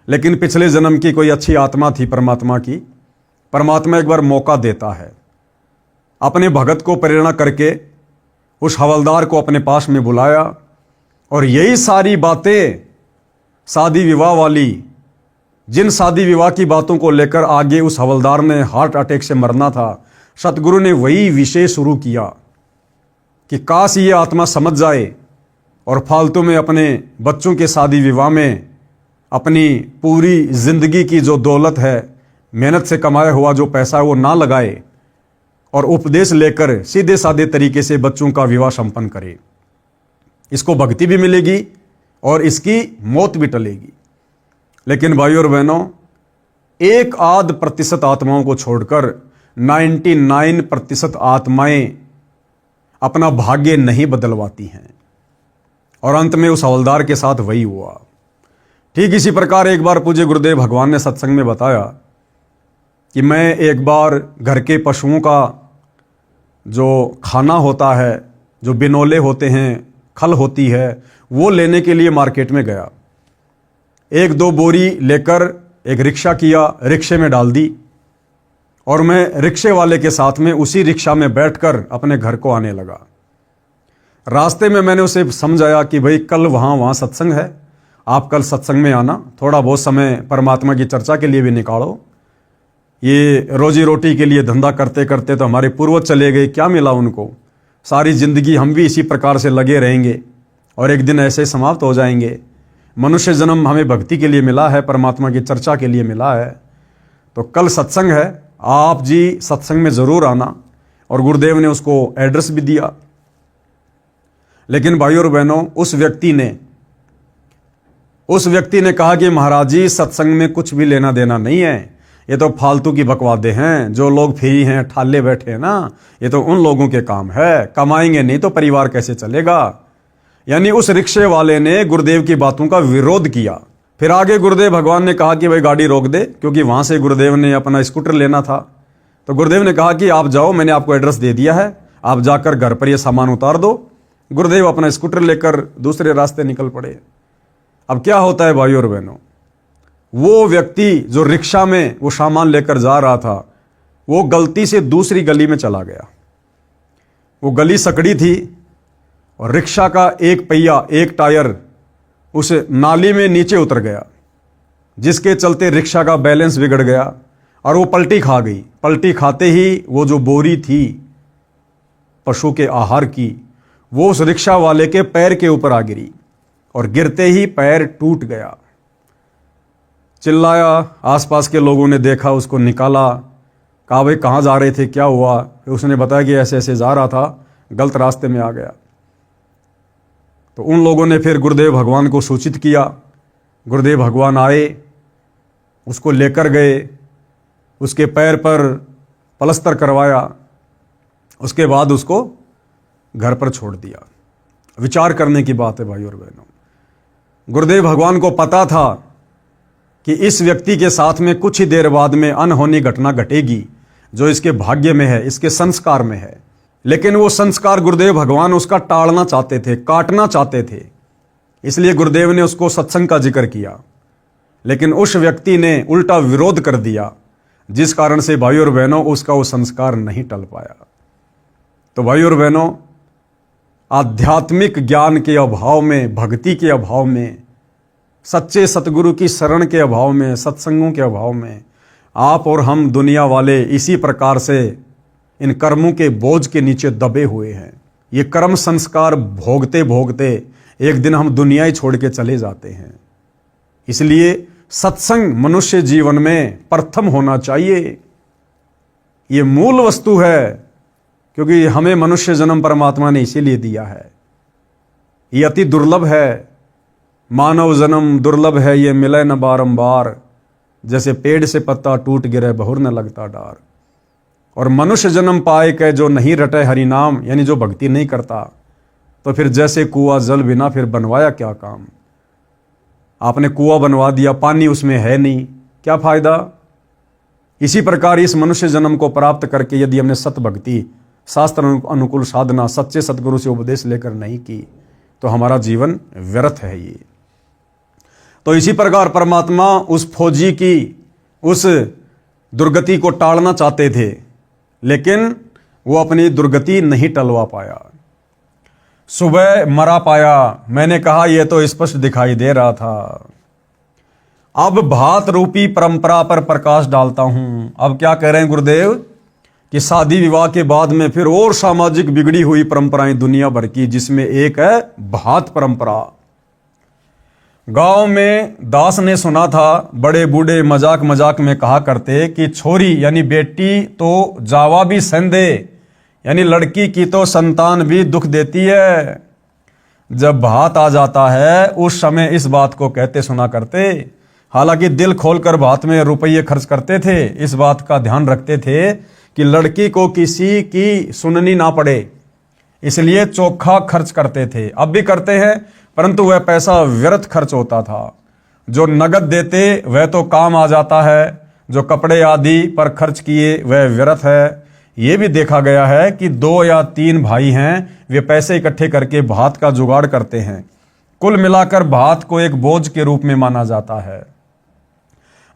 लेकिन पिछले जन्म की कोई अच्छी आत्मा थी परमात्मा की। परमात्मा एक बार मौका देता है, अपने भगत को प्रेरणा करके उस हवलदार को अपने पास में बुलाया, और यही सारी बातें शादी विवाह वाली, जिन शादी विवाह की बातों को लेकर आगे उस हवलदार ने हार्ट अटैक से मरना था, सतगुरु ने वही विषय शुरू किया कि काश ये आत्मा समझ जाए और फालतू में अपने बच्चों के शादी विवाह में अपनी पूरी जिंदगी की जो दौलत है, मेहनत से कमाया हुआ जो पैसा है वो ना लगाए और उपदेश लेकर सीधे साधे तरीके से बच्चों का विवाह संपन्न करे। इसको भक्ति भी मिलेगी और इसकी मौत भी टलेगी। लेकिन भाइयों और बहनों, 1% आत्माओं को छोड़कर 99% आत्माएं अपना भाग्य नहीं बदलवाती हैं और अंत में उस हवलदार के साथ वही हुआ। ठीक इसी प्रकार एक बार पूज्य गुरुदेव भगवान ने सत्संग में बताया कि मैं एक बार घर के पशुओं का जो खाना होता है, जो बिनोले होते हैं, खल होती है, वो लेने के लिए मार्केट में गया। 1-2 बोरी लेकर एक रिक्शा किया, रिक्शे में डाल दी और मैं रिक्शे वाले के साथ में उसी रिक्शा में बैठकर अपने घर को आने लगा। रास्ते में मैंने उसे समझाया कि भाई कल वहाँ सत्संग है, आप कल सत्संग में आना, थोड़ा बहुत समय परमात्मा की चर्चा के लिए भी निकालो। ये रोजी रोटी के लिए धंधा करते करते तो हमारे पूर्वज चले गए, क्या मिला उनको? सारी जिंदगी हम भी इसी प्रकार से लगे रहेंगे और एक दिन ऐसे समाप्त हो जाएंगे। मनुष्य जन्म हमें भक्ति के लिए मिला है, परमात्मा की चर्चा के लिए मिला है। तो कल सत्संग है, आप जी सत्संग में ज़रूर आना। और गुरुदेव ने उसको एड्रेस भी दिया। लेकिन भाइयों और बहनों, उस व्यक्ति ने कहा कि महाराज जी, सत्संग में कुछ भी लेना देना नहीं है, ये तो फालतू की बकवादे हैं। जो लोग फ्री हैं, ठाले बैठे हैं ना, ये तो उन लोगों के काम है, कमाएंगे नहीं तो परिवार कैसे चलेगा। यानी उस रिक्शे वाले ने गुरुदेव की बातों का विरोध किया। फिर आगे गुरुदेव भगवान ने कहा कि भाई गाड़ी रोक दे, क्योंकि वहां से गुरुदेव ने अपना स्कूटर लेना था। तो गुरुदेव ने कहा कि आप जाओ, मैंने आपको एड्रेस दे दिया है, आप जाकर घर पर ये सामान उतार दो। गुरुदेव अपना स्कूटर लेकर दूसरे रास्ते निकल पड़े। अब क्या होता है भाइयों और बहनों, वो व्यक्ति जो रिक्शा में वो सामान लेकर जा रहा था, वो गलती से दूसरी गली में चला गया। वो गली सकड़ी थी और रिक्शा का एक पहिया, एक टायर उस नाली में नीचे उतर गया, जिसके चलते रिक्शा का बैलेंस बिगड़ गया और वो पलटी खा गई। पलटी खाते ही वो जो बोरी थी पशु के आहार की, वो उस रिक्शा वाले के पैर के ऊपर आ गिरी और गिरते ही पैर टूट गया। चिल्लाया, आसपास के लोगों ने देखा, उसको निकाला, कहा भाई कहाँ जा रहे थे, क्या हुआ? फिर उसने बताया कि ऐसे ऐसे जा रहा था, गलत रास्ते में आ गया। तो उन लोगों ने फिर गुरुदेव भगवान को सूचित किया। गुरुदेव भगवान आए, उसको लेकर गए, उसके पैर पर पलस्तर करवाया, उसके बाद उसको घर पर छोड़ दिया। विचार करने की बात है भाइयों और बहनों। गुरुदेव भगवान को पता था कि इस व्यक्ति के साथ में कुछ ही देर बाद में अनहोनी घटना घटेगी, जो इसके भाग्य में है, इसके संस्कार में है। लेकिन वो संस्कार गुरुदेव भगवान उसका टालना चाहते थे, काटना चाहते थे। इसलिए गुरुदेव ने उसको सत्संग का जिक्र किया, लेकिन उस व्यक्ति ने उल्टा विरोध कर दिया, जिस कारण से भाइयों और बहनों उसका वो संस्कार नहीं टल पाया। तो भाइयों और बहनों, आध्यात्मिक ज्ञान के अभाव में, भक्ति के अभाव में, सच्चे सतगुरु की शरण के अभाव में, सत्संगों के अभाव में आप और हम दुनिया वाले इसी प्रकार से इन कर्मों के बोझ के नीचे दबे हुए हैं। ये कर्म संस्कार भोगते भोगते एक दिन हम दुनिया ही छोड़ के चले जाते हैं। इसलिए सत्संग मनुष्य जीवन में प्रथम होना चाहिए। ये मूल वस्तु है, क्योंकि हमें मनुष्य जन्म परमात्मा ने इसीलिए दिया है। ये अति दुर्लभ है, मानव जन्म दुर्लभ है, ये मिले न बारंबार। जैसे पेड़ से पत्ता टूट गिरे, बहुर न लगता डार। और मनुष्य जन्म पाए के जो नहीं रटे हरि नाम, यानी जो भक्ति नहीं करता, तो फिर जैसे कुआं जल बिना, फिर बनवाया क्या काम? आपने कुआं बनवा दिया, पानी उसमें है नहीं, क्या फायदा? इसी प्रकार इस मनुष्य जन्म को प्राप्त करके यदि हमने सत भक्ति, शास्त्र अनुकूल साधना, सच्चे सतगुरु से उपदेश लेकर नहीं की, तो हमारा जीवन व्यर्थ है। ये तो इसी प्रकार परमात्मा उस फौजी की उस दुर्गति को टालना चाहते थे, लेकिन वो अपनी दुर्गति नहीं टलवा पाया। सुबह मरा पाया, मैंने कहा यह तो स्पष्ट दिखाई दे रहा था। अब भात रूपी परंपरा पर प्रकाश डालता हूं। अब क्या कह रहे हैं गुरुदेव कि शादी विवाह के बाद में फिर और सामाजिक बिगड़ी हुई परंपराएं दुनिया भर की, जिसमें एक है भात परंपरा। गांव में दास ने सुना था, बड़े बूढ़े मजाक मजाक में कहा करते कि छोरी यानी बेटी तो जावा भी संदे, यानी लड़की की तो संतान भी दुख देती है। जब भात आ जाता है उस समय इस बात को कहते सुना करते। हालांकि दिल खोलकर भात में रुपये खर्च करते थे, इस बात का ध्यान रखते थे कि लड़की को किसी की सुननी ना पड़े, इसलिए चोखा खर्च करते थे। अब भी करते हैं, परंतु वह पैसा व्यर्थ खर्च होता था। जो नगद देते वह तो काम आ जाता है, जो कपड़े आदि पर खर्च किए वह व्यर्थ है। यह भी देखा गया है कि 2 या 3 भाई हैं, वे पैसे इकट्ठे करके भात का जुगाड़ करते हैं। कुल मिलाकर भात को एक बोझ के रूप में माना जाता है।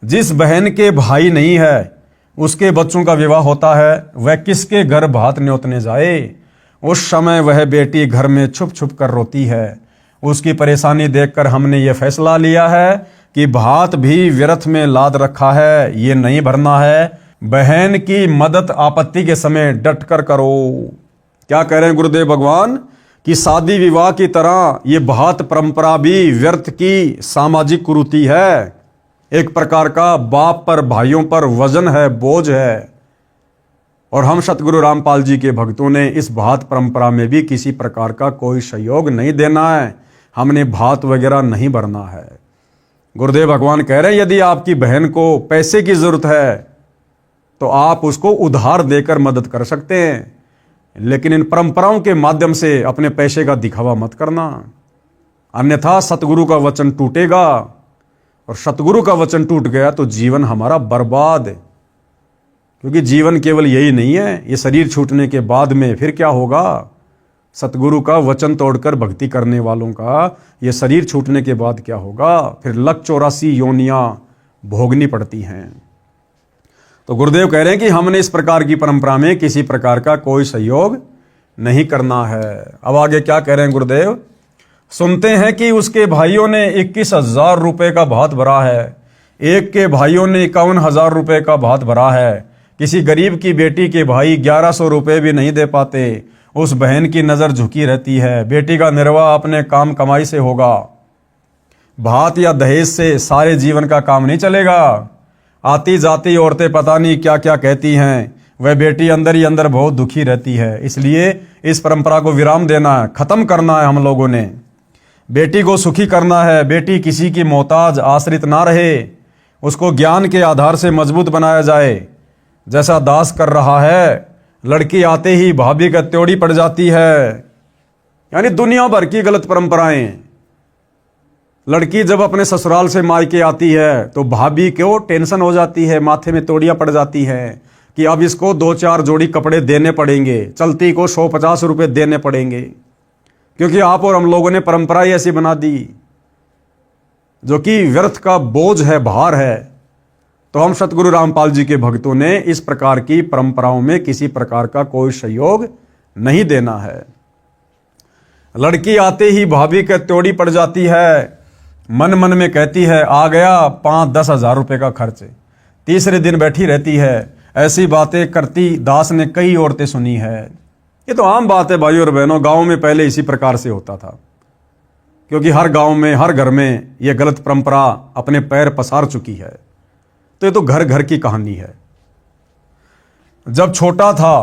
जिस बहन के भाई नहीं है उसके बच्चों का विवाह होता है, वह किसके घर भात न्योतने जाए। उस समय वह बेटी घर में छुप छुप कर रोती है। उसकी परेशानी देखकर हमने ये फैसला लिया है कि भात भी व्यर्थ में लाद रखा है, ये नहीं भरना है। बहन की मदद आपत्ति के समय डट कर करो। क्या कह रहे हैं गुरुदेव भगवान कि शादी विवाह की तरह ये भात परंपरा भी व्यर्थ की सामाजिक कुरीति है, एक प्रकार का बाप पर भाइयों पर वजन है, बोझ है। और हम सतगुरु रामपाल जी के भक्तों ने इस भात परंपरा में भी किसी प्रकार का कोई सहयोग नहीं देना है, हमने भात वगैरह नहीं भरना है। गुरुदेव भगवान कह रहे हैं यदि आपकी बहन को पैसे की जरूरत है तो आप उसको उधार देकर मदद कर सकते हैं, लेकिन इन परंपराओं के माध्यम से अपने पैसे का दिखावा मत करना, अन्यथा सतगुरु का वचन टूटेगा। और सतगुरु का वचन टूट गया तो जीवन हमारा बर्बाद है, क्योंकि जीवन केवल यही नहीं है, ये शरीर छूटने के बाद में फिर क्या होगा। सतगुरु का वचन तोड़कर भक्ति करने वालों का ये शरीर छूटने के बाद क्या होगा, फिर 184 योनियां भोगनी पड़ती हैं। तो गुरुदेव कह रहे हैं कि हमने इस प्रकार की परंपरा में किसी प्रकार का कोई सहयोग नहीं करना है। अब आगे क्या कह रहे हैं गुरुदेव, सुनते हैं कि उसके भाइयों ने 21,000 रुपये का भात भरा है, एक के भाइयों ने 51,000 रुपये का भात भरा है, किसी गरीब की बेटी के भाई 1100 रुपये भी नहीं दे पाते। उस बहन की नज़र झुकी रहती है, बेटी का निर्वाह अपने काम कमाई से होगा, भात या दहेज से सारे जीवन का काम नहीं चलेगा। आती जाती औरतें पता नहीं क्या क्या कहती हैं, वह बेटी अंदर ही अंदर बहुत दुखी रहती है। इसलिए इस परंपरा को विराम देना है, खत्म करना है हम लोगों ने। बेटी को सुखी करना है, बेटी किसी की मोहताज आश्रित ना रहे, उसको ज्ञान के आधार से मजबूत बनाया जाए, जैसा दास कर रहा है। लड़की आते ही भाभी का त्योड़ी पड़ जाती है, यानी दुनिया भर की गलत परंपराएं। लड़की जब अपने ससुराल से मायके आती है तो भाभी को टेंशन हो जाती है, माथे में तोड़ियां पड़ जाती हैं कि अब इसको 2-4 जोड़ी कपड़े देने पड़ेंगे, चलती को 150 रुपये देने पड़ेंगे, क्योंकि आप और हम लोगों ने परंपरा ही ऐसी बना दी जो कि व्यर्थ का बोझ है, भार है। तो हम सतगुरु रामपाल जी के भक्तों ने इस प्रकार की परंपराओं में किसी प्रकार का कोई सहयोग नहीं देना है। लड़की आते ही भाभी के त्योड़ी पड़ जाती है, मन मन में कहती है आ गया 5-10 हज़ार रुपये का खर्च, तीसरे दिन बैठी रहती है। ऐसी बातें करती दास ने कई औरतें सुनी है। ये तो आम बात है भाइयों और बहनों, गांव में पहले इसी प्रकार से होता था, क्योंकि हर गांव में हर घर में ये गलत परंपरा अपने पैर पसार चुकी है। तो ये तो घर घर की कहानी है। जब छोटा था,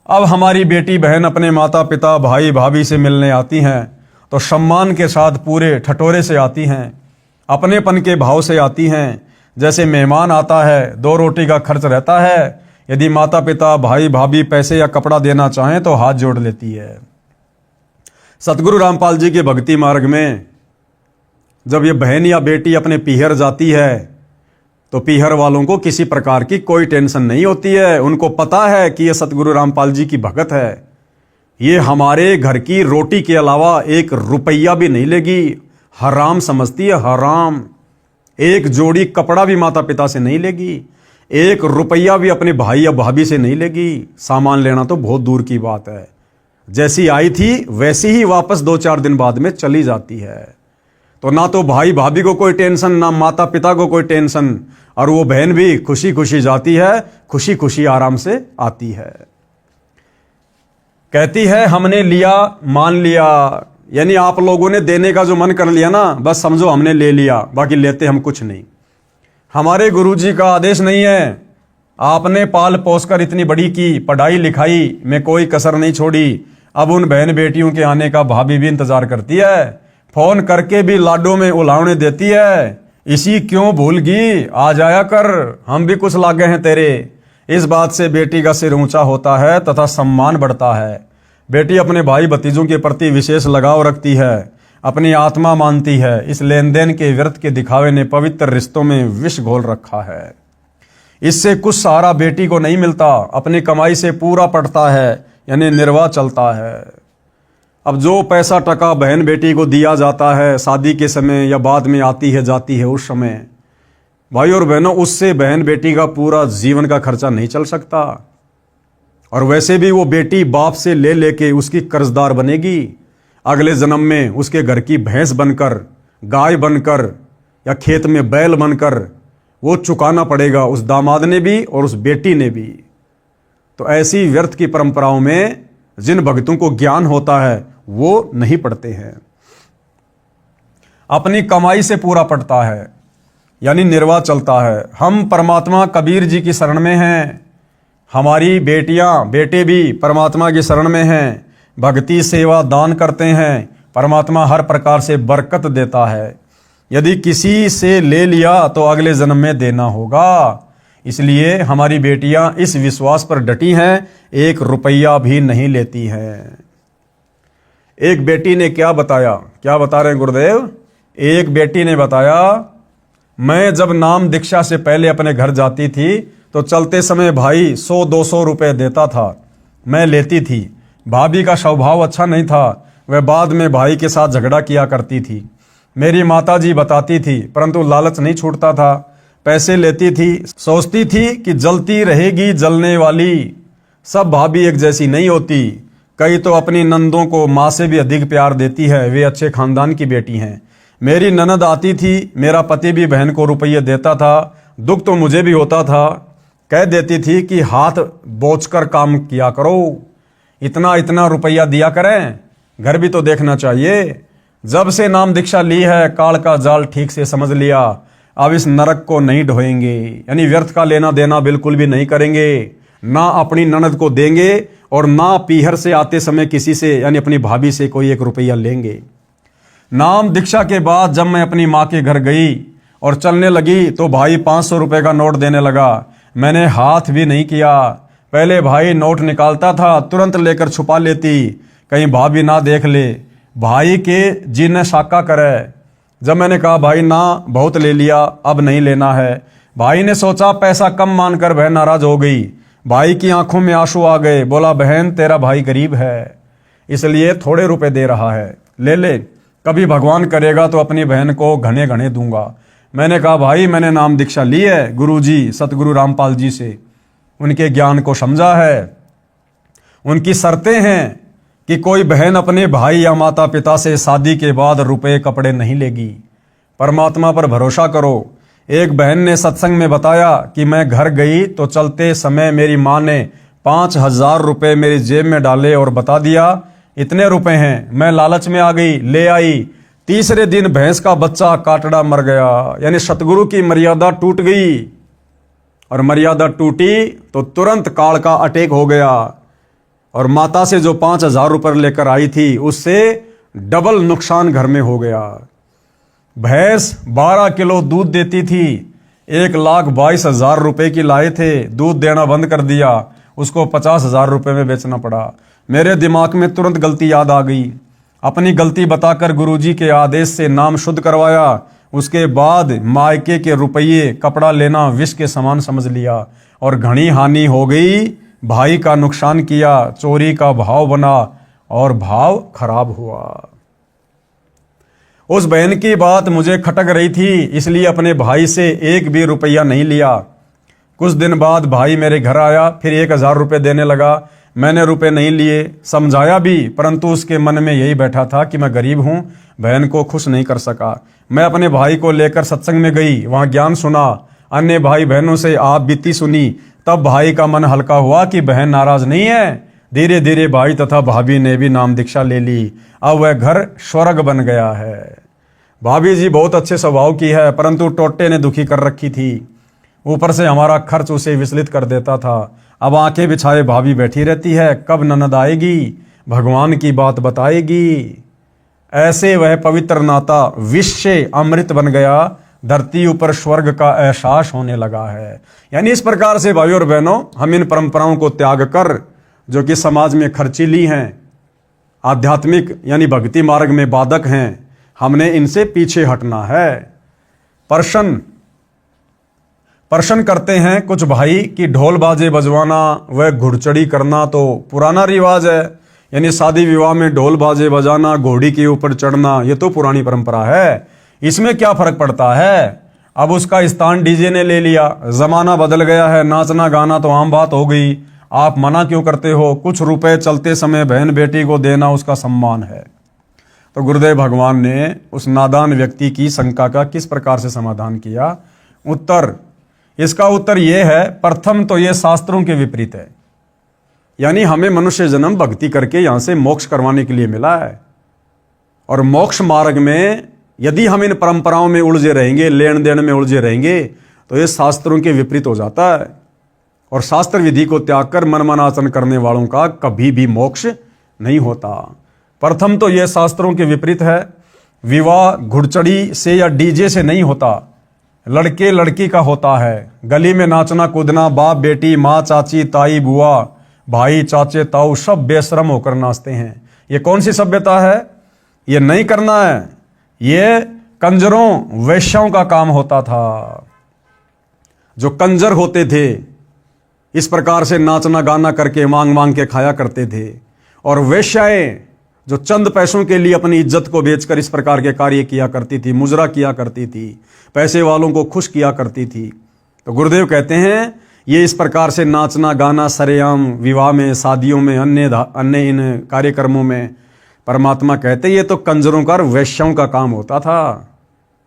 अब हमारी बेटी बहन अपने माता पिता भाई भाभी से मिलने आती हैं तो सम्मान के साथ पूरे ठटोरे से आती हैं, अपनेपन के भाव से आती हैं। जैसे मेहमान आता है, 2 रोटी का खर्च रहता है, यदि माता पिता भाई भाभी पैसे या कपड़ा देना चाहें तो हाथ जोड़ लेती है। सतगुरु रामपाल जी के भक्ति मार्ग में जब ये बहन या बेटी अपने पीहर जाती है तो पीहर वालों को किसी प्रकार की कोई टेंशन नहीं होती है। उनको पता है कि ये सतगुरु रामपाल जी की भगत है, ये हमारे घर की रोटी के अलावा 1 रुपया भी नहीं लेगी। हराम समझती है, हराम। 1 जोड़ी कपड़ा भी माता पिता से नहीं लेगी, 1 रुपया भी अपने भाई या भाभी से नहीं लेगी। सामान लेना तो बहुत दूर की बात है, जैसी आई थी वैसी ही वापस 2-4 दिन बाद में चली जाती है। तो ना तो भाई भाभी को कोई टेंशन, ना माता पिता को कोई टेंशन, और वो बहन भी खुशी खुशी जाती है, खुशी खुशी आराम से आती है। कहती है हमने लिया मान लिया, यानी आप लोगों ने देने का जो मन कर लिया ना, बस समझो हमने ले लिया, बाकी लेते हम कुछ नहीं। हमारे गुरुजी का आदेश नहीं है। आपने पाल पोस कर इतनी बड़ी की, पढ़ाई लिखाई में कोई कसर नहीं छोड़ी। अब उन बहन बेटियों के आने का भाभी भी इंतजार करती है, फोन करके भी लाडों में उलावने देती है। इसी क्यों भूल गई, आ जाया कर, हम भी कुछ लागे हैं तेरे। इस बात से बेटी का सिर ऊंचा होता है तथा सम्मान बढ़ता है। बेटी अपने भाई भतीजों के प्रति विशेष लगाव रखती है, अपनी आत्मा मानती है। इस लेन देन के व्यर्थ के दिखावे ने पवित्र रिश्तों में विष घोल रखा है। इससे कुछ सहारा बेटी को नहीं मिलता, अपनी कमाई से पूरा पड़ता है, यानी निर्वाह चलता है। अब जो पैसा टका बहन बेटी को दिया जाता है शादी के समय या बाद में आती है जाती है उस समय, भाई और बहनों, उससे बहन बेटी का पूरा जीवन का खर्चा नहीं चल सकता। और वैसे भी वो बेटी बाप से ले लेके उसकी कर्जदार बनेगी। अगले जन्म में उसके घर की भैंस बनकर, गाय बनकर या खेत में बैल बनकर वो चुकाना पड़ेगा, उस दामाद ने भी और उस बेटी ने भी। तो ऐसी व्यर्थ की परंपराओं में जिन भक्तों को ज्ञान होता है वो नहीं पढ़ते हैं। अपनी कमाई से पूरा पड़ता है, यानी निर्वाह चलता है। हम परमात्मा कबीर जी की शरण में हैं, हमारी बेटियां बेटे भी परमात्मा की शरण में हैं। भक्ति सेवा दान करते हैं, परमात्मा हर प्रकार से बरकत देता है। यदि किसी से ले लिया तो अगले जन्म में देना होगा। इसलिए हमारी बेटियां इस विश्वास पर डटी हैं, 1 रुपया भी नहीं लेती हैं। एक बेटी ने क्या बताया, क्या बता रहे हैं गुरुदेव? एक बेटी ने बताया, मैं जब नाम दीक्षा से पहले अपने घर जाती थी तो चलते समय भाई 100-200 रुपए देता था, मैं लेती थी। भाभी का स्वभाव अच्छा नहीं था, वह बाद में भाई के साथ झगड़ा किया करती थी। मेरी माताजी बताती थी, परंतु लालच नहीं छूटता था। पैसे लेती थी, सोचती थी कि जलती रहेगी जलने वाली। सब भाभी एक जैसी नहीं होती, कई तो अपनी नंदों को माँ से भी अधिक प्यार देती है, वे अच्छे खानदान की बेटी हैं। मेरी ननद आती थी, मेरा पति भी बहन को रुपये देता था, दुख तो मुझे भी होता था। कह देती थी कि हाथ बोझकर काम किया करो, इतना इतना रुपया दिया करें, घर भी तो देखना चाहिए। जब से नाम दीक्षा ली है, काल का जाल ठीक से समझ लिया, अब इस नरक को नहीं ढोएंगे, यानी व्यर्थ का लेना देना बिल्कुल भी नहीं करेंगे। ना अपनी ननद को देंगे और ना पीहर से आते समय किसी से, यानी अपनी भाभी से कोई 1 रुपया लेंगे। नाम दीक्षा के बाद जब मैं अपनी माँ के घर गई और चलने लगी तो भाई 500 रुपए का नोट देने लगा। मैंने हाथ भी नहीं किया। पहले भाई नोट निकालता था, तुरंत लेकर छुपा लेती, कहीं भाभी ना देख ले, भाई के जी ने शाका करे। जब मैंने कहा भाई ना, बहुत ले लिया, अब नहीं लेना है, भाई ने सोचा पैसा कम मानकर बहन नाराज हो गई। भाई की आंखों में आंसू आ गए, बोला बहन तेरा भाई गरीब है, इसलिए थोड़े रुपए दे रहा है, ले ले, कभी भगवान करेगा तो अपनी बहन को घने घने दूंगा। मैंने कहा भाई मैंने नाम दीक्षा ली है गुरुजी सतगुरु रामपाल जी से, उनके ज्ञान को समझा है। उनकी शर्तें हैं कि कोई बहन अपने भाई या माता पिता से शादी के बाद रुपए कपड़े नहीं लेगी। परमात्मा पर भरोसा करो। एक बहन ने सत्संग में बताया कि मैं घर गई तो चलते समय मेरी माँ ने 5000 रुपए मेरी जेब में डाले और बता दिया इतने रुपए हैं। मैं लालच में आ गई, ले आई। तीसरे दिन भैंस का बच्चा काटड़ा मर गया, यानी सतगुरु की मर्यादा टूट गई। और मर्यादा टूटी तो तुरंत काल का अटैक हो गया और माता से जो 5000 रुपए लेकर आई थी उससे डबल नुकसान घर में हो गया। भैंस 12 किलो दूध देती थी, 1,22,000 रुपए की लाए थे, दूध देना बंद कर दिया, उसको 50,000 रुपए में बेचना पड़ा। मेरे दिमाग में तुरंत गलती याद आ गई। अपनी गलती बताकर गुरुजी के आदेश से नाम शुद्ध करवाया। उसके बाद मायके के रुपये कपड़ा लेना विष के समान समझ लिया और घनी हानि हो गई। भाई का नुकसान किया, चोरी का भाव बना और भाव खराब हुआ। उस बहन की बात मुझे खटक रही थी, इसलिए अपने भाई से 1 भी रुपया नहीं लिया। कुछ दिन बाद भाई मेरे घर आया, फिर 1000 रुपये देने लगा। मैंने रुपए नहीं लिए, समझाया भी, परंतु उसके मन में यही बैठा था कि मैं गरीब हूं, बहन को खुश नहीं कर सका। मैं अपने भाई को लेकर सत्संग में गई, वहां ज्ञान सुना, अन्य भाई बहनों से आप बीती सुनी। तब भाई का मन हल्का हुआ कि बहन नाराज नहीं है, धीरे धीरे भाई तथा भाभी ने भी नाम दीक्षा ले ली। अब वह घर स्वर्ग बन गया है। भाभी जी बहुत अच्छे स्वभाव की है, परंतु टोटे ने दुखी कर रखी थी। ऊपर से हमारा खर्च उसे विचलित कर देता था। अब आंखें बिछाए भाभी बैठी रहती है, कब ननद आएगी, भगवान की बात बताएगी। ऐसे वह पवित्र नाता विष से अमृत बन गया, धरती ऊपर स्वर्ग का एहसास होने लगा है। यानी इस प्रकार से भाइयों और बहनों, हम इन परंपराओं को त्याग कर, जो कि समाज में खर्चीली हैं, आध्यात्मिक यानी भक्ति मार्ग में बाधक हैं, हमने इनसे पीछे हटना है। प्रश्न करते हैं कुछ भाई कि ढोल बाजे बजवाना व घुड़चढ़ी करना तो पुराना रिवाज है। यानी शादी विवाह में ढोल बाजे बजाना, घोड़ी के ऊपर चढ़ना, ये तो पुरानी परंपरा है, इसमें क्या फर्क पड़ता है। अब उसका स्थान डीजे ने ले लिया, जमाना बदल गया है, नाचना गाना तो आम बात हो गई, आप मना क्यों करते हो। कुछ रुपए चलते समय बहन बेटी को देना उसका सम्मान है। तो गुरुदेव भगवान ने उस नादान व्यक्ति की शंका का किस प्रकार से समाधान किया। इसका उत्तर यह है, प्रथम तो यह शास्त्रों के विपरीत है। यानी हमें मनुष्य जन्म भक्ति करके यहां से मोक्ष करवाने के लिए मिला है, और मोक्ष मार्ग में यदि हम इन परंपराओं में उलझे रहेंगे, लेन देन में उलझे रहेंगे, तो ये शास्त्रों के विपरीत हो जाता है। और शास्त्र विधि को त्याग कर मनमानाचरण करने वालों का कभी भी मोक्ष नहीं होता। प्रथम तो यह शास्त्रों के विपरीत है। विवाह घुड़चढ़ी से या डीजे से नहीं होता, लड़के लड़की का होता है। गली में नाचना कूदना, बाप बेटी, माँ चाची ताई बुआ भाई चाचे ताऊ सब बेशरम होकर नाचते हैं। ये कौन सी सभ्यता है। ये नहीं करना है। ये कंजरों वैश्यों का काम होता था। जो कंजर होते थे इस प्रकार से नाचना गाना करके मांग मांग के खाया करते थे। और वेश्याएं जो चंद पैसों के लिए अपनी इज्जत को बेचकर इस प्रकार के कार्य किया करती थी, मुजरा किया करती थी, पैसे वालों को खुश किया करती थी। तो गुरुदेव कहते हैं ये इस प्रकार से नाचना गाना सरेआम विवाह में, शादियों में, अन्य इन कार्यक्रमों में, परमात्मा कहते ये तो कंजरों का और वैश्यों का काम होता था,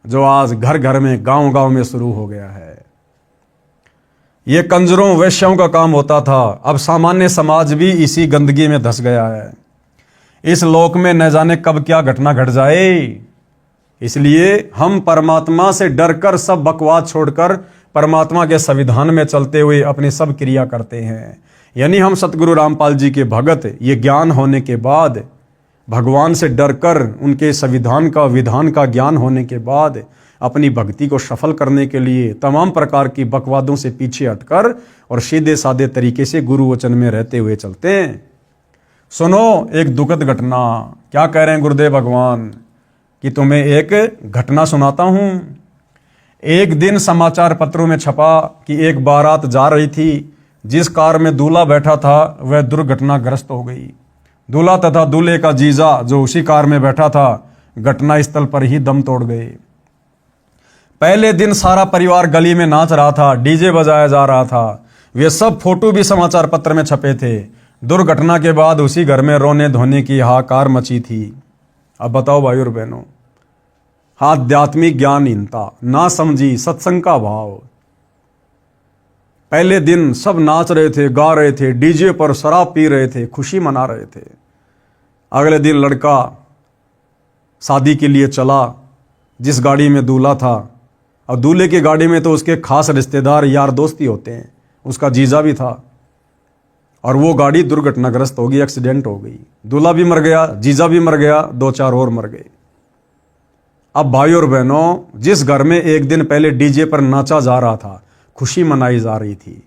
जो आज घर घर में गांव गांव में शुरू हो गया है। ये कंजरों वैश्यों का काम होता था। अब सामान्य समाज भी इसी गंदगी में धंस गया है। इस लोक में न जाने कब क्या घटना घट जाए। इसलिए हम परमात्मा से डरकर सब बकवास छोड़कर परमात्मा के संविधान में चलते हुए अपनी सब क्रिया करते हैं। यानी हम सतगुरु रामपाल जी के भगत, ये ज्ञान होने के बाद, भगवान से डरकर उनके संविधान का विधान का ज्ञान होने के बाद अपनी भक्ति को सफल करने के लिए तमाम प्रकार की बकवादों से पीछे हटकर और सीधे साधे तरीके से गुरु वचन में रहते हुए चलते हैं। सुनो एक दुखद घटना। क्या कह रहे हैं गुरुदेव भगवान कि तुम्हें एक घटना सुनाता हूं। एक दिन समाचार पत्रों में छपा कि एक बारात जा रही थी। जिस कार में दूल्हा बैठा था वह दुर्घटनाग्रस्त हो गई। दूल्हा तथा दूल्हे का जीजा जो उसी कार में बैठा था घटना स्थल पर ही दम तोड़ गए। पहले दिन सारा परिवार गली में नाच रहा था, डीजे बजाया जा रहा था। वे सब फोटो भी समाचार पत्र में छपे थे। दुर्घटना के बाद उसी घर में रोने धोने की हाहाकार मची थी। अब बताओ भाई और बहनों, आध्यात्मिक ज्ञानहीनता, ना समझी, सत्संग का भाव। पहले दिन सब नाच रहे थे, गा रहे थे, डीजे पर शराब पी रहे थे, खुशी मना रहे थे। अगले दिन लड़का शादी के लिए चला जिस गाड़ी में दूल्हा था। और दूल्हे की गाड़ी में तो उसके खास रिश्तेदार यार दोस्त ही होते हैं, उसका जीजा भी था। और वो गाड़ी दुर्घटनाग्रस्त हो गई, एक्सीडेंट हो गई। दूल्हा भी मर गया, जीजा भी मर गया, 2-4 और मर गए। अब भाई और बहनों, जिस घर में एक दिन पहले डीजे पर नाचा जा रहा था, खुशी मनाई जा रही थी,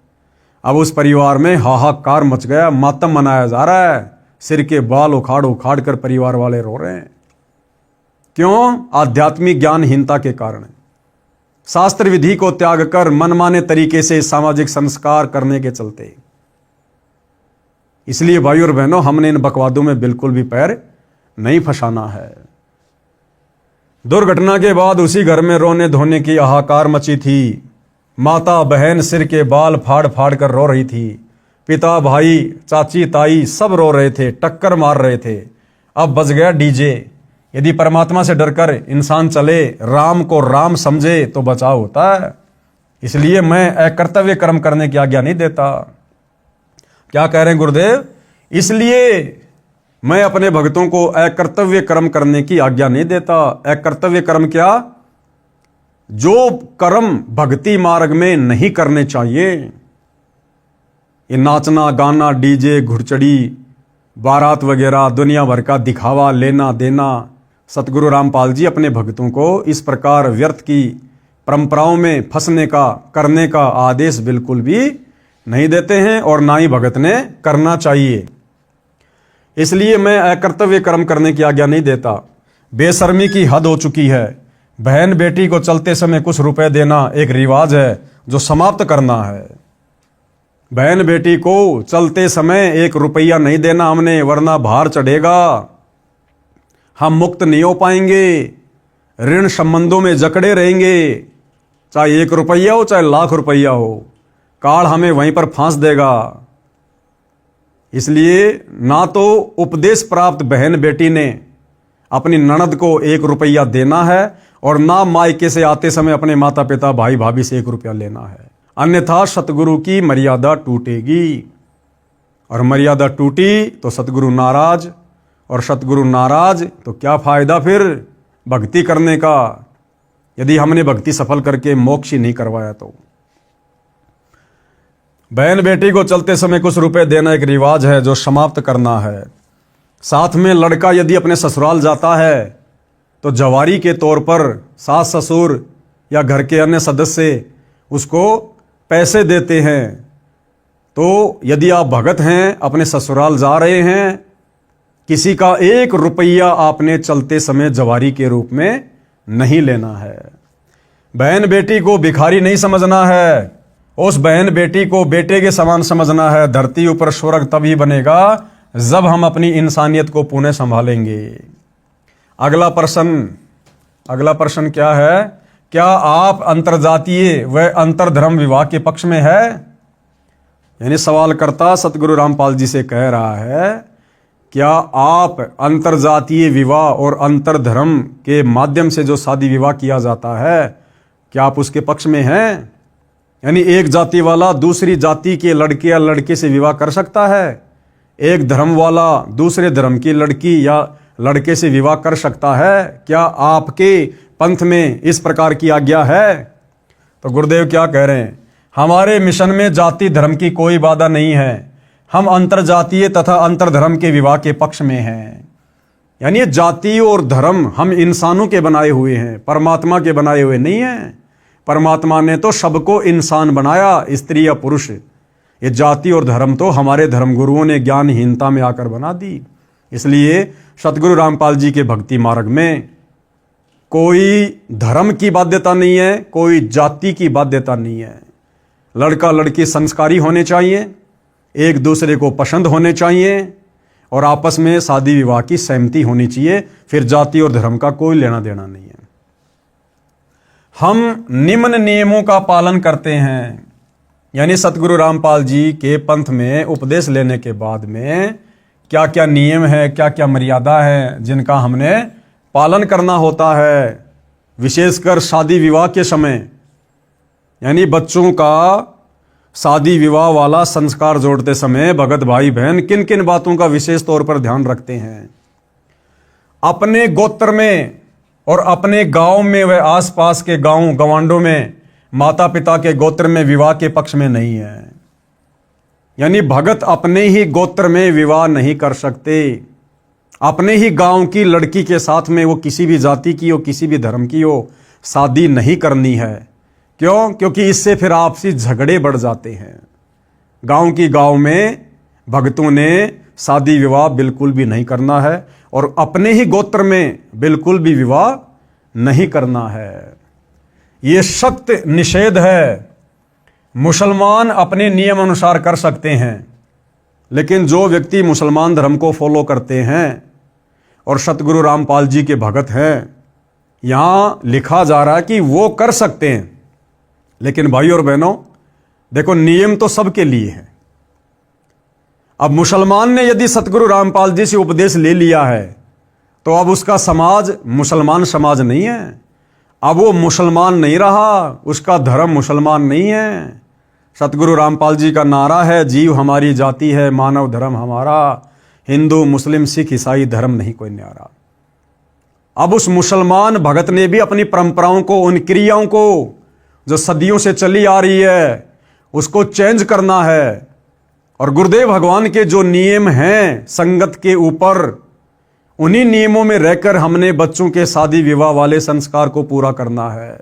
अब उस परिवार में हाहाकार मच गया, मातम मनाया जा रहा है। सिर के बाल उखाड़ उखाड़ कर परिवार वाले रो रहे हैं। क्यों? आध्यात्मिक ज्ञानहीनता के कारण। शास्त्र विधि को त्याग कर मनमाने तरीके से सामाजिक संस्कार करने के चलते। इसलिए भाई और बहनों, हमने इन बकवादों में बिल्कुल भी पैर नहीं फंसाना है। दुर्घटना के बाद उसी घर में रोने धोने की हाहाकार मची थी। माता बहन सिर के बाल फाड़ फाड़ कर रो रही थी। पिता भाई चाची ताई सब रो रहे थे, टक्कर मार रहे थे। अब बज गया डीजे। यदि परमात्मा से डरकर इंसान चले, राम को राम समझे तो बचाव होता है। इसलिए मैं अकर्तव्य कर्म करने की आज्ञा नहीं देता। क्या कह रहे हैं गुरुदेव? इसलिए मैं अपने भक्तों को अकर्तव्य कर्म करने की आज्ञा नहीं देता। अकर्तव्य कर्म क्या? जो कर्म भक्ति मार्ग में नहीं करने चाहिए। ये नाचना गाना, डीजे, घुड़चड़ी, बारात वगैरह, दुनिया भर का दिखावा, लेना देना, सतगुरु रामपाल जी अपने भक्तों को इस प्रकार व्यर्थ की परंपराओं में फंसने का, करने का आदेश बिल्कुल भी नहीं देते हैं और ना ही भगत ने करना चाहिए। इसलिए मैं अकर्तव्य कर्म करने की आज्ञा नहीं देता। बेशर्मी की हद हो चुकी है। बहन बेटी को चलते समय कुछ रुपए देना एक रिवाज है जो समाप्त करना है। बहन बेटी को चलते समय 1 रुपया नहीं देना हमने, वरना भार चढ़ेगा, हम मुक्त नहीं हो पाएंगे, ऋण संबंधों में जकड़े रहेंगे। चाहे 1 रुपया हो, चाहे लाख रुपया हो, काल हमें वहीं पर फांस देगा। इसलिए ना तो उपदेश प्राप्त बहन बेटी ने अपनी ननद को 1 रुपया देना है और ना मायके से आते समय अपने माता पिता भाई भाभी से 1 रुपया लेना है, अन्यथा सतगुरु की मर्यादा टूटेगी। और मर्यादा टूटी तो सतगुरु नाराज, और सतगुरु नाराज तो क्या फायदा फिर भक्ति करने का, यदि हमने भक्ति सफल करके मोक्ष ही नहीं करवाया तो। बहन बेटी को चलते समय कुछ रुपए देना एक रिवाज है जो समाप्त करना है। साथ में लड़का यदि अपने ससुराल जाता है तो जवारी के तौर पर सास ससुर या घर के अन्य सदस्य उसको पैसे देते हैं। तो यदि आप भगत हैं, अपने ससुराल जा रहे हैं, किसी का 1 रुपया आपने चलते समय जवारी के रूप में नहीं लेना है। बहन बेटी को भिखारी नहीं समझना है, उस बहन बेटी को बेटे के समान समझना है। धरती ऊपर स्वर्ग तभी बनेगा जब हम अपनी इंसानियत को पुनः संभालेंगे। अगला प्रश्न क्या है? क्या आप अंतरजातीय व अंतरधर्म विवाह के पक्ष में है? यानी सवालकर्ता सतगुरु रामपाल जी से कह रहा है, क्या आप अंतरजातीय विवाह और अंतरधर्म के माध्यम से जो शादी विवाह किया जाता है, क्या आप उसके पक्ष में हैं? यानी एक जाति वाला दूसरी जाति के लड़के या लड़के से विवाह कर सकता है, एक धर्म वाला दूसरे धर्म की लड़की या लड़के से विवाह कर सकता है। क्या आपके पंथ में इस प्रकार की आज्ञा है? तो गुरुदेव क्या कह रहे हैं? हमारे मिशन में जाति धर्म की कोई बाधा नहीं है। हम अंतरजातीय तथा अंतरधर्म के विवाह के पक्ष में हैं। यानी जाति और धर्म हम इंसानों के बनाए हुए हैं, परमात्मा के बनाए हुए नहीं हैं। परमात्मा ने तो सबको इंसान बनाया, स्त्री या पुरुष। ये जाति और धर्म तो हमारे धर्म गुरुओं ने ज्ञानहीनता में आकर बना दी। इसलिए सतगुरु रामपाल जी के भक्ति मार्ग में कोई धर्म की बाध्यता नहीं है, कोई जाति की बाध्यता नहीं है। लड़का लड़की संस्कारी होने चाहिए, एक दूसरे को पसंद होने चाहिए और आपस में शादी विवाह की सहमति होनी चाहिए। फिर जाति और धर्म का कोई लेना देना नहीं है। हम निम्न नियमों का पालन करते हैं। यानी सतगुरु रामपाल जी के पंथ में उपदेश लेने के बाद में क्या क्या नियम है, क्या क्या मर्यादा है जिनका हमने पालन करना होता है। विशेषकर शादी विवाह के समय, यानी बच्चों का शादी विवाह वाला संस्कार जोड़ते समय भगत भाई बहन किन किन बातों का विशेष तौर पर ध्यान रखते हैं? अपने गोत्र में और अपने गांव में व आसपास के गांव गवांडों में माता पिता के गोत्र में विवाह के पक्ष में नहीं है। यानी भगत अपने ही गोत्र में विवाह नहीं कर सकते। अपने ही गांव की लड़की के साथ में, वो किसी भी जाति की हो, किसी भी धर्म की हो, शादी नहीं करनी है। क्यों? क्योंकि इससे फिर आपसी झगड़े बढ़ जाते हैं। गांव की गांव में भक्तों ने शादी विवाह बिल्कुल भी नहीं करना है और अपने ही गोत्र में बिल्कुल भी विवाह नहीं करना है। ये सख्त निषेध है। मुसलमान अपने नियम अनुसार कर सकते हैं, लेकिन जो व्यक्ति मुसलमान धर्म को फॉलो करते हैं और सतगुरु रामपाल जी के भगत हैं, यहां लिखा जा रहा है कि वो कर सकते हैं। लेकिन भाई और बहनों, देखो नियम तो सबके लिए है। अब मुसलमान ने यदि सतगुरु रामपाल जी से उपदेश ले लिया है तो अब उसका समाज मुसलमान समाज नहीं है। अब वो मुसलमान नहीं रहा, उसका धर्म मुसलमान नहीं है। सतगुरु रामपाल जी का नारा है, जीव हमारी जाति है, मानव धर्म हमारा, हिंदू मुस्लिम सिख ईसाई धर्म नहीं कोई न्यारा। अब उस मुसलमान भगत ने भी अपनी परंपराओं को, उन क्रियाओं को जो सदियों से चली आ रही है, उसको चेंज करना है। और गुरुदेव भगवान के जो नियम हैं संगत के ऊपर, उन्हीं नियमों में रहकर हमने बच्चों के शादी विवाह वाले संस्कार को पूरा करना है।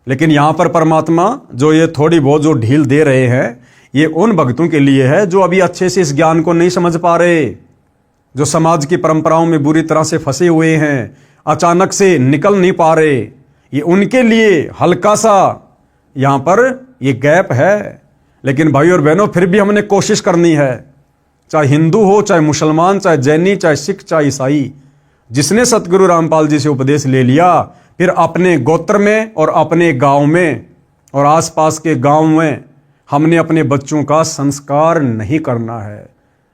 लेकिन यहां पर परमात्मा जो ये थोड़ी बहुत जो ढील दे रहे हैं, ये उन भक्तों के लिए है जो अभी अच्छे से इस ज्ञान को नहीं समझ पा रहे, जो समाज की परंपराओं में बुरी तरह से फंसे हुए हैं, अचानक से निकल नहीं पा रहे। ये उनके लिए हल्का सा यहां पर ये गैप है। लेकिन भाई और बहनों, फिर भी हमने कोशिश करनी है, चाहे हिंदू हो, चाहे मुसलमान, चाहे जैनी, चाहे सिख, चाहे ईसाई, जिसने सतगुरु रामपाल जी से उपदेश ले लिया, फिर अपने गोत्र में और अपने गांव में और आसपास के गांव में हमने अपने बच्चों का संस्कार नहीं करना है,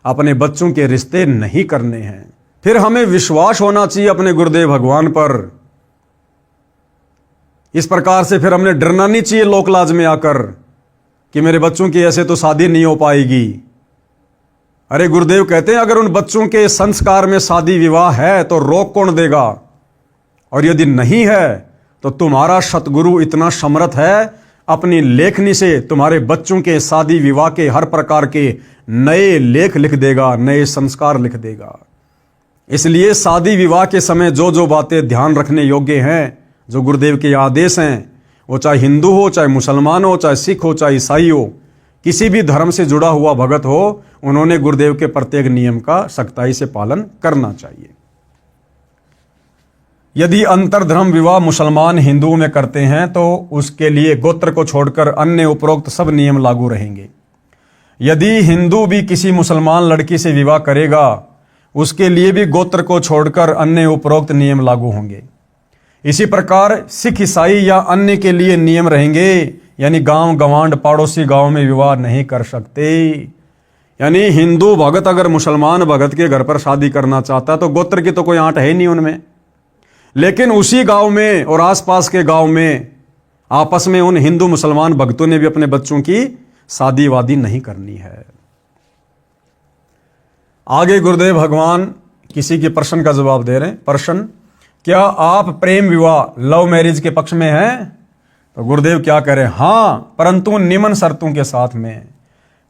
अपने बच्चों के रिश्ते नहीं करने हैं। फिर हमें विश्वास होना चाहिए अपने गुरुदेव भगवान पर। इस प्रकार से फिर हमने डरना नहीं चाहिए लोकलाज में आकर कि मेरे बच्चों की ऐसे तो शादी नहीं हो पाएगी। अरे गुरुदेव कहते हैं, अगर उन बच्चों के संस्कार में शादी विवाह है तो रोक कौन देगा? और यदि नहीं है तो तुम्हारा सतगुरु इतना समर्थ है, अपनी लेखनी से तुम्हारे बच्चों के शादी विवाह के हर प्रकार के नए लेख लिख देगा, नए संस्कार लिख देगा। इसलिए शादी विवाह के समय जो जो बातें ध्यान रखने योग्य हैं, जो गुरुदेव के आदेश हैं, वो चाहे हिंदू हो, चाहे मुसलमान हो, चाहे सिख हो, चाहे ईसाई हो, किसी भी धर्म से जुड़ा हुआ भगत हो, उन्होंने गुरुदेव के प्रत्येक नियम का सख्ताई से पालन करना चाहिए। यदि अंतरधर्म विवाह मुसलमान हिंदुओं में करते हैं तो उसके लिए गोत्र को छोड़कर अन्य उपरोक्त सब नियम लागू रहेंगे। यदि हिंदू भी किसी मुसलमान लड़की से विवाह करेगा, उसके लिए भी गोत्र को छोड़कर अन्य उपरोक्त नियम लागू होंगे। इसी प्रकार सिख, ईसाई या अन्य के लिए नियम रहेंगे, यानी गांव गवांड पड़ोसी गांव में विवाह नहीं कर सकते। यानी हिंदू भगत अगर मुसलमान भगत के घर पर शादी करना चाहता है तो गोत्र की तो कोई आंट है नहीं उनमें, लेकिन उसी गांव में और आसपास के गांव में आपस में उन हिंदू मुसलमान भक्तों ने भी अपने बच्चों की शादी वादी नहीं करनी है। आगे गुरुदेव भगवान किसी के प्रश्न का जवाब दे रहे हैं। प्रश्न, क्या आप प्रेम विवाह लव मैरिज के पक्ष में हैं? तो गुरुदेव क्या कह रहे हैं? हाँ, परंतु निम्न शर्तों के साथ में,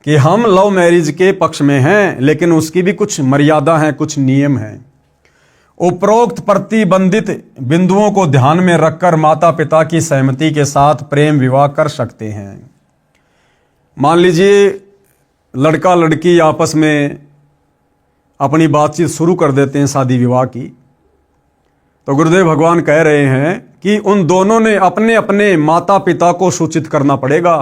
कि हम लव मैरिज के पक्ष में हैं, लेकिन उसकी भी कुछ मर्यादा है, कुछ नियम हैं। उपरोक्त प्रतिबंधित बिंदुओं को ध्यान में रखकर माता पिता की सहमति के साथ प्रेम विवाह कर सकते हैं। मान लीजिए लड़का लड़की आपस में अपनी बातचीत शुरू कर देते हैं शादी विवाह की, तो गुरुदेव भगवान कह रहे हैं कि उन दोनों ने अपने अपने माता पिता को सूचित करना पड़ेगा।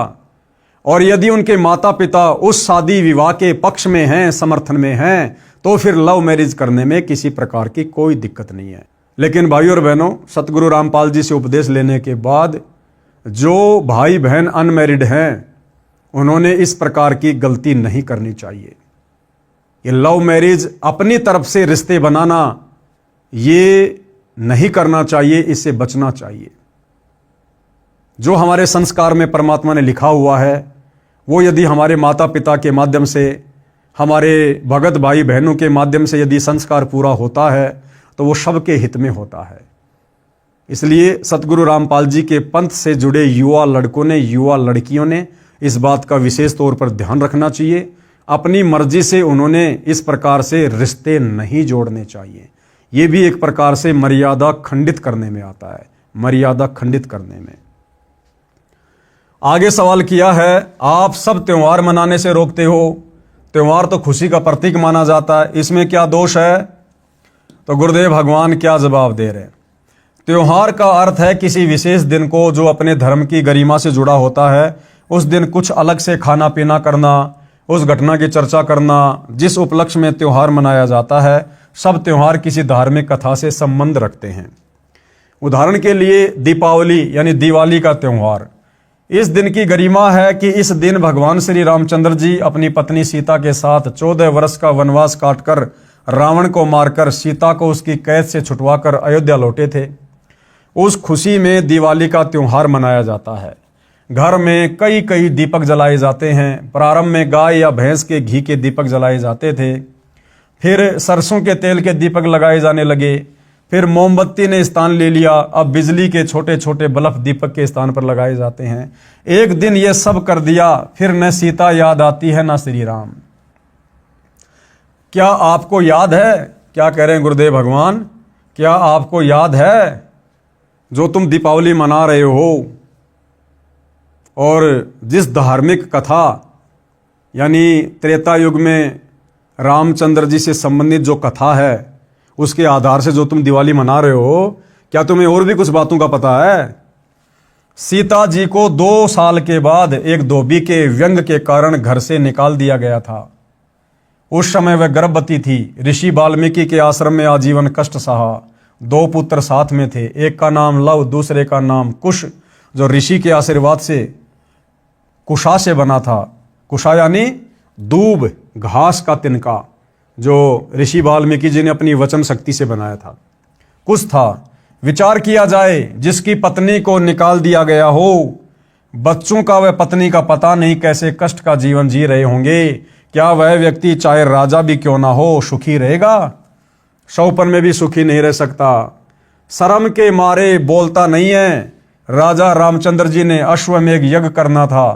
और यदि उनके माता पिता उस शादी विवाह के पक्ष में हैं, समर्थन में हैं, तो फिर लव मैरिज करने में किसी प्रकार की कोई दिक्कत नहीं है। लेकिन भाई और बहनों, सतगुरु रामपाल जी से उपदेश लेने के बाद जो भाई बहन अनमैरिड हैं, उन्होंने इस प्रकार की गलती नहीं करनी चाहिए। ये लव मैरिज अपनी तरफ से रिश्ते बनाना, ये नहीं करना चाहिए, इससे बचना चाहिए। जो हमारे संस्कार में परमात्मा ने लिखा हुआ है, वो यदि हमारे माता पिता के माध्यम से, हमारे भगत भाई बहनों के माध्यम से यदि संस्कार पूरा होता है तो वो सबके हित में होता है। इसलिए सतगुरु रामपाल जी के पंथ से जुड़े युवा लड़कों ने, युवा लड़कियों ने इस बात का विशेष तौर पर ध्यान रखना चाहिए। अपनी मर्जी से उन्होंने इस प्रकार से रिश्ते नहीं जोड़ने चाहिए। ये भी एक प्रकार से मर्यादा खंडित करने में आता है, मर्यादा खंडित करने में। आगे सवाल किया है, आप सब त्योहार मनाने से रोकते हो, त्योहार तो खुशी का प्रतीक माना जाता है, इसमें क्या दोष है? तो गुरुदेव भगवान क्या जवाब दे रहे हैं? त्योहार का अर्थ है किसी विशेष दिन को जो अपने धर्म की गरिमा से जुड़ा होता है, उस दिन कुछ अलग से खाना पीना करना, उस घटना की चर्चा करना जिस उपलक्ष्य में त्योहार मनाया जाता है। सब त्योहार किसी धार्मिक कथा से संबंध रखते हैं। उदाहरण के लिए दीपावली यानी दिवाली का त्योहार, इस दिन की गरिमा है कि इस दिन भगवान श्री रामचंद्र जी अपनी पत्नी सीता के साथ 14 वर्ष का वनवास काटकर रावण को मारकर सीता को उसकी कैद से छुटवाकर अयोध्या लौटे थे। उस खुशी में दिवाली का त्योहार मनाया जाता है। घर में कई कई दीपक जलाए जाते हैं। प्रारंभ में गाय या भैंस के घी के दीपक जलाए जाते थे, फिर सरसों के तेल के दीपक लगाए जाने लगे, फिर मोमबत्ती ने स्थान ले लिया, अब बिजली के छोटे छोटे बल्ब दीपक के स्थान पर लगाए जाते हैं। एक दिन ये सब कर दिया, फिर न सीता याद आती है न श्री राम। क्या आपको याद है? क्या कह रहे हैं गुरुदेव भगवान, क्या आपको याद है जो तुम दीपावली मना रहे हो और जिस धार्मिक कथा यानी त्रेता युग में रामचंद्र जी से संबंधित जो कथा है उसके आधार से जो तुम दिवाली मना रहे हो, क्या तुम्हें और भी कुछ बातों का पता है? सीता जी को 2 साल के बाद एक धोबी के व्यंग के कारण घर से निकाल दिया गया था। उस समय वह गर्भवती थी। ऋषि वाल्मीकि के आश्रम में आजीवन कष्ट सहा। 2 पुत्र साथ में थे, एक का नाम लव, दूसरे का नाम कुश, जो ऋषि के आशीर्वाद से कुशा से बना था। कुशा यानी दूब, घास का तिनका, जो ऋषि वाल्मीकि जी ने अपनी वचन शक्ति से बनाया था। कुछ था, विचार किया जाए, जिसकी पत्नी को निकाल दिया गया हो, बच्चों का वह पत्नी का पता नहीं कैसे कष्ट का जीवन जी रहे होंगे। क्या वह व्यक्ति चाहे राजा भी क्यों ना हो सुखी रहेगा? शौपन में भी सुखी नहीं रह सकता। शर्म के मारे बोलता नहीं है। राजा रामचंद्र जी ने अश्वमेध यज्ञ करना था,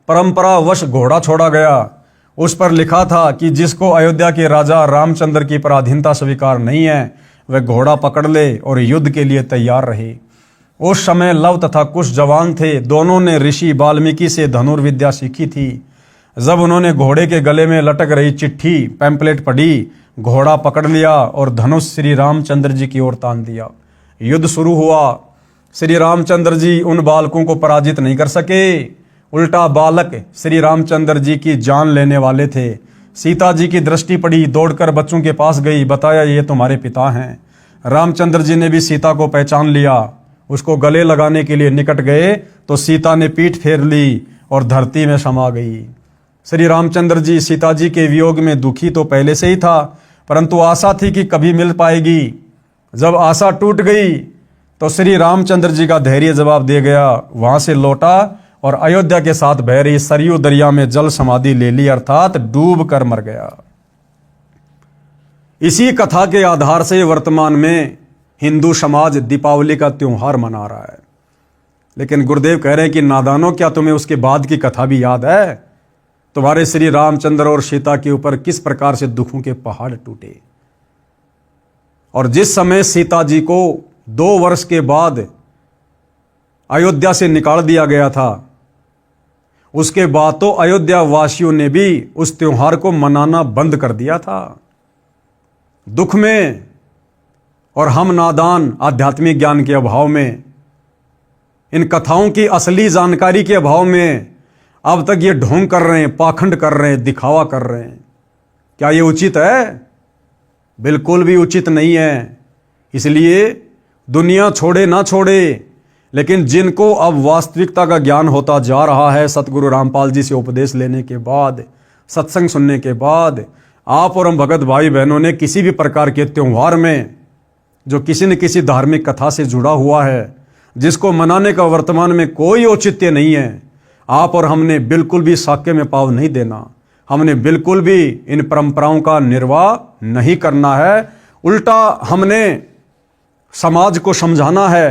परंपरावश घोड़ा छोड़ा गया। उस पर लिखा था कि जिसको अयोध्या के राजा रामचंद्र की पराधीनता स्वीकार नहीं है वह घोड़ा पकड़ ले और युद्ध के लिए तैयार रहे। उस समय लव तथा कुश जवान थे। दोनों ने ऋषि वाल्मीकि से धनुर्विद्या सीखी थी। जब उन्होंने घोड़े के गले में लटक रही चिट्ठी पैम्पलेट पढ़ी, घोड़ा पकड़ लिया और धनुष श्री रामचंद्र जी की ओर तान दिया। युद्ध शुरू हुआ। श्री रामचंद्र जी उन बालकों को पराजित नहीं कर सके, उल्टा बालक श्री रामचंद्र जी की जान लेने वाले थे। सीता जी की दृष्टि पड़ी, दौड़कर बच्चों के पास गई, बताया ये तुम्हारे पिता हैं। रामचंद्र जी ने भी सीता को पहचान लिया। उसको गले लगाने के लिए निकट गए तो सीता ने पीठ फेर ली और धरती में समा गई। श्री रामचंद्र जी सीता जी के वियोग में दुखी तो पहले से ही था, परंतु आशा थी कि कभी मिल पाएगी। जब आशा टूट गई तो श्री रामचंद्र जी का धैर्य जवाब दे गया। वहां से लौटा और अयोध्या के साथ बह रही सरयू दरिया में जल समाधि ले ली, अर्थात डूब कर मर गया। इसी कथा के आधार से वर्तमान में हिंदू समाज दीपावली का त्योहार मना रहा है। लेकिन गुरुदेव कह रहे हैं कि नादानों, क्या तुम्हें उसके बाद की कथा भी याद है? तुम्हारे श्री रामचंद्र और सीता के ऊपर किस प्रकार से दुखों के पहाड़ टूटे, और जिस समय सीता जी को 2 वर्ष के बाद अयोध्या से निकाल दिया गया था, उसके बाद तो अयोध्या वासियों ने भी उस त्योहार को मनाना बंद कर दिया था। दुख में और हम नादान आध्यात्मिक ज्ञान के अभाव में, इन कथाओं की असली जानकारी के अभाव में अब तक ये ढोंग कर रहे हैं, पाखंड कर रहे हैं, दिखावा कर रहे हैं। क्या ये उचित है? बिल्कुल भी उचित नहीं है। इसलिए दुनिया छोड़े ना छोड़े, लेकिन जिनको अब वास्तविकता का ज्ञान होता जा रहा है, सतगुरु रामपाल जी से उपदेश लेने के बाद, सत्संग सुनने के बाद, आप और हम भगत भाई बहनों ने किसी भी प्रकार के त्योहार में जो किसी न किसी धार्मिक कथा से जुड़ा हुआ है, जिसको मनाने का वर्तमान में कोई औचित्य नहीं है, आप और हमने बिल्कुल भी साक्य में पाव नहीं देना। हमने बिल्कुल भी इन परंपराओं का निर्वाह नहीं करना है। उल्टा हमने समाज को समझाना है।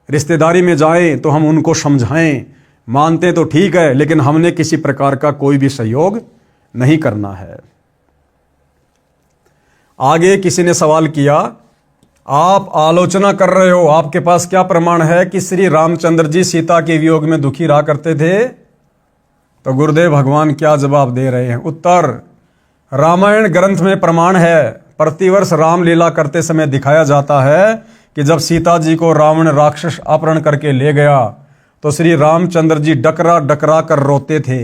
रिश्तेदारी में जाएं तो हम उनको समझाएं, मानते तो ठीक है, लेकिन हमने किसी प्रकार का कोई भी सहयोग नहीं करना है। आगे किसी ने सवाल किया, आप आलोचना कर रहे हो, आपके पास क्या प्रमाण है कि श्री रामचंद्र जी सीता के वियोग में दुखी रहा करते थे? तो गुरुदेव भगवान क्या जवाब दे रहे हैं? उत्तर, रामायण ग्रंथ में प्रमाण है। प्रतिवर्ष रामलीला करते समय दिखाया जाता है कि जब सीता जी को रावण राक्षस अपहरण करके ले गया तो श्री रामचंद्र जी डकरा डकरा कर रोते थे,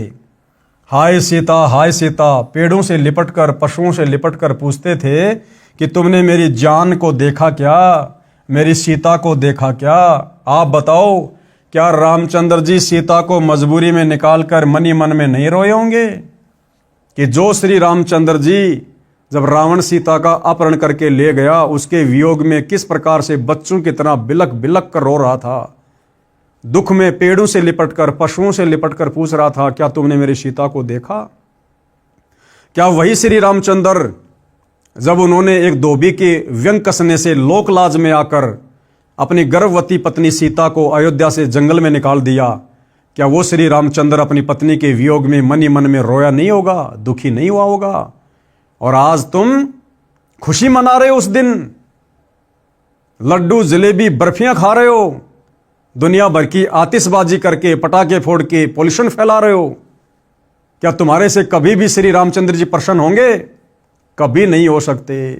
हाय सीता, हाय सीता। पेड़ों से लिपटकर, पशुओं से लिपटकर पूछते थे कि तुमने मेरी जान को देखा क्या, मेरी सीता को देखा क्या? आप बताओ, क्या रामचंद्र जी सीता को मजबूरी में निकालकर मनी मन में नहीं रोए होंगे कि जो श्री रामचंद्र जी जब रावण सीता का अपहरण करके ले गया, उसके वियोग में किस प्रकार से बच्चों की तरह बिलक बिलक कर रो रहा था। दुख में पेड़ों से लिपटकर, पशुओं से लिपटकर पूछ रहा था, क्या तुमने मेरी सीता को देखा? क्या वही श्री रामचंद्र जब उन्होंने एक धोबी के व्यंग कसने से लोकलाज में आकर अपनी गर्भवती पत्नी सीता को अयोध्या से जंगल में निकाल दिया, क्या वो श्री रामचंद्र अपनी पत्नी के वियोग में मन ही मन में रोया नहीं होगा, दुखी नहीं हुआ होगा? और आज तुम खुशी मना रहे हो, उस दिन लड्डू जलेबी बर्फियां खा रहे हो, दुनिया भर की आतिशबाजी करके, पटाखे फोड़ के पोल्यूशन फैला रहे हो। क्या तुम्हारे से कभी भी श्री रामचंद्र जी प्रसन्न होंगे? कभी नहीं हो सकते।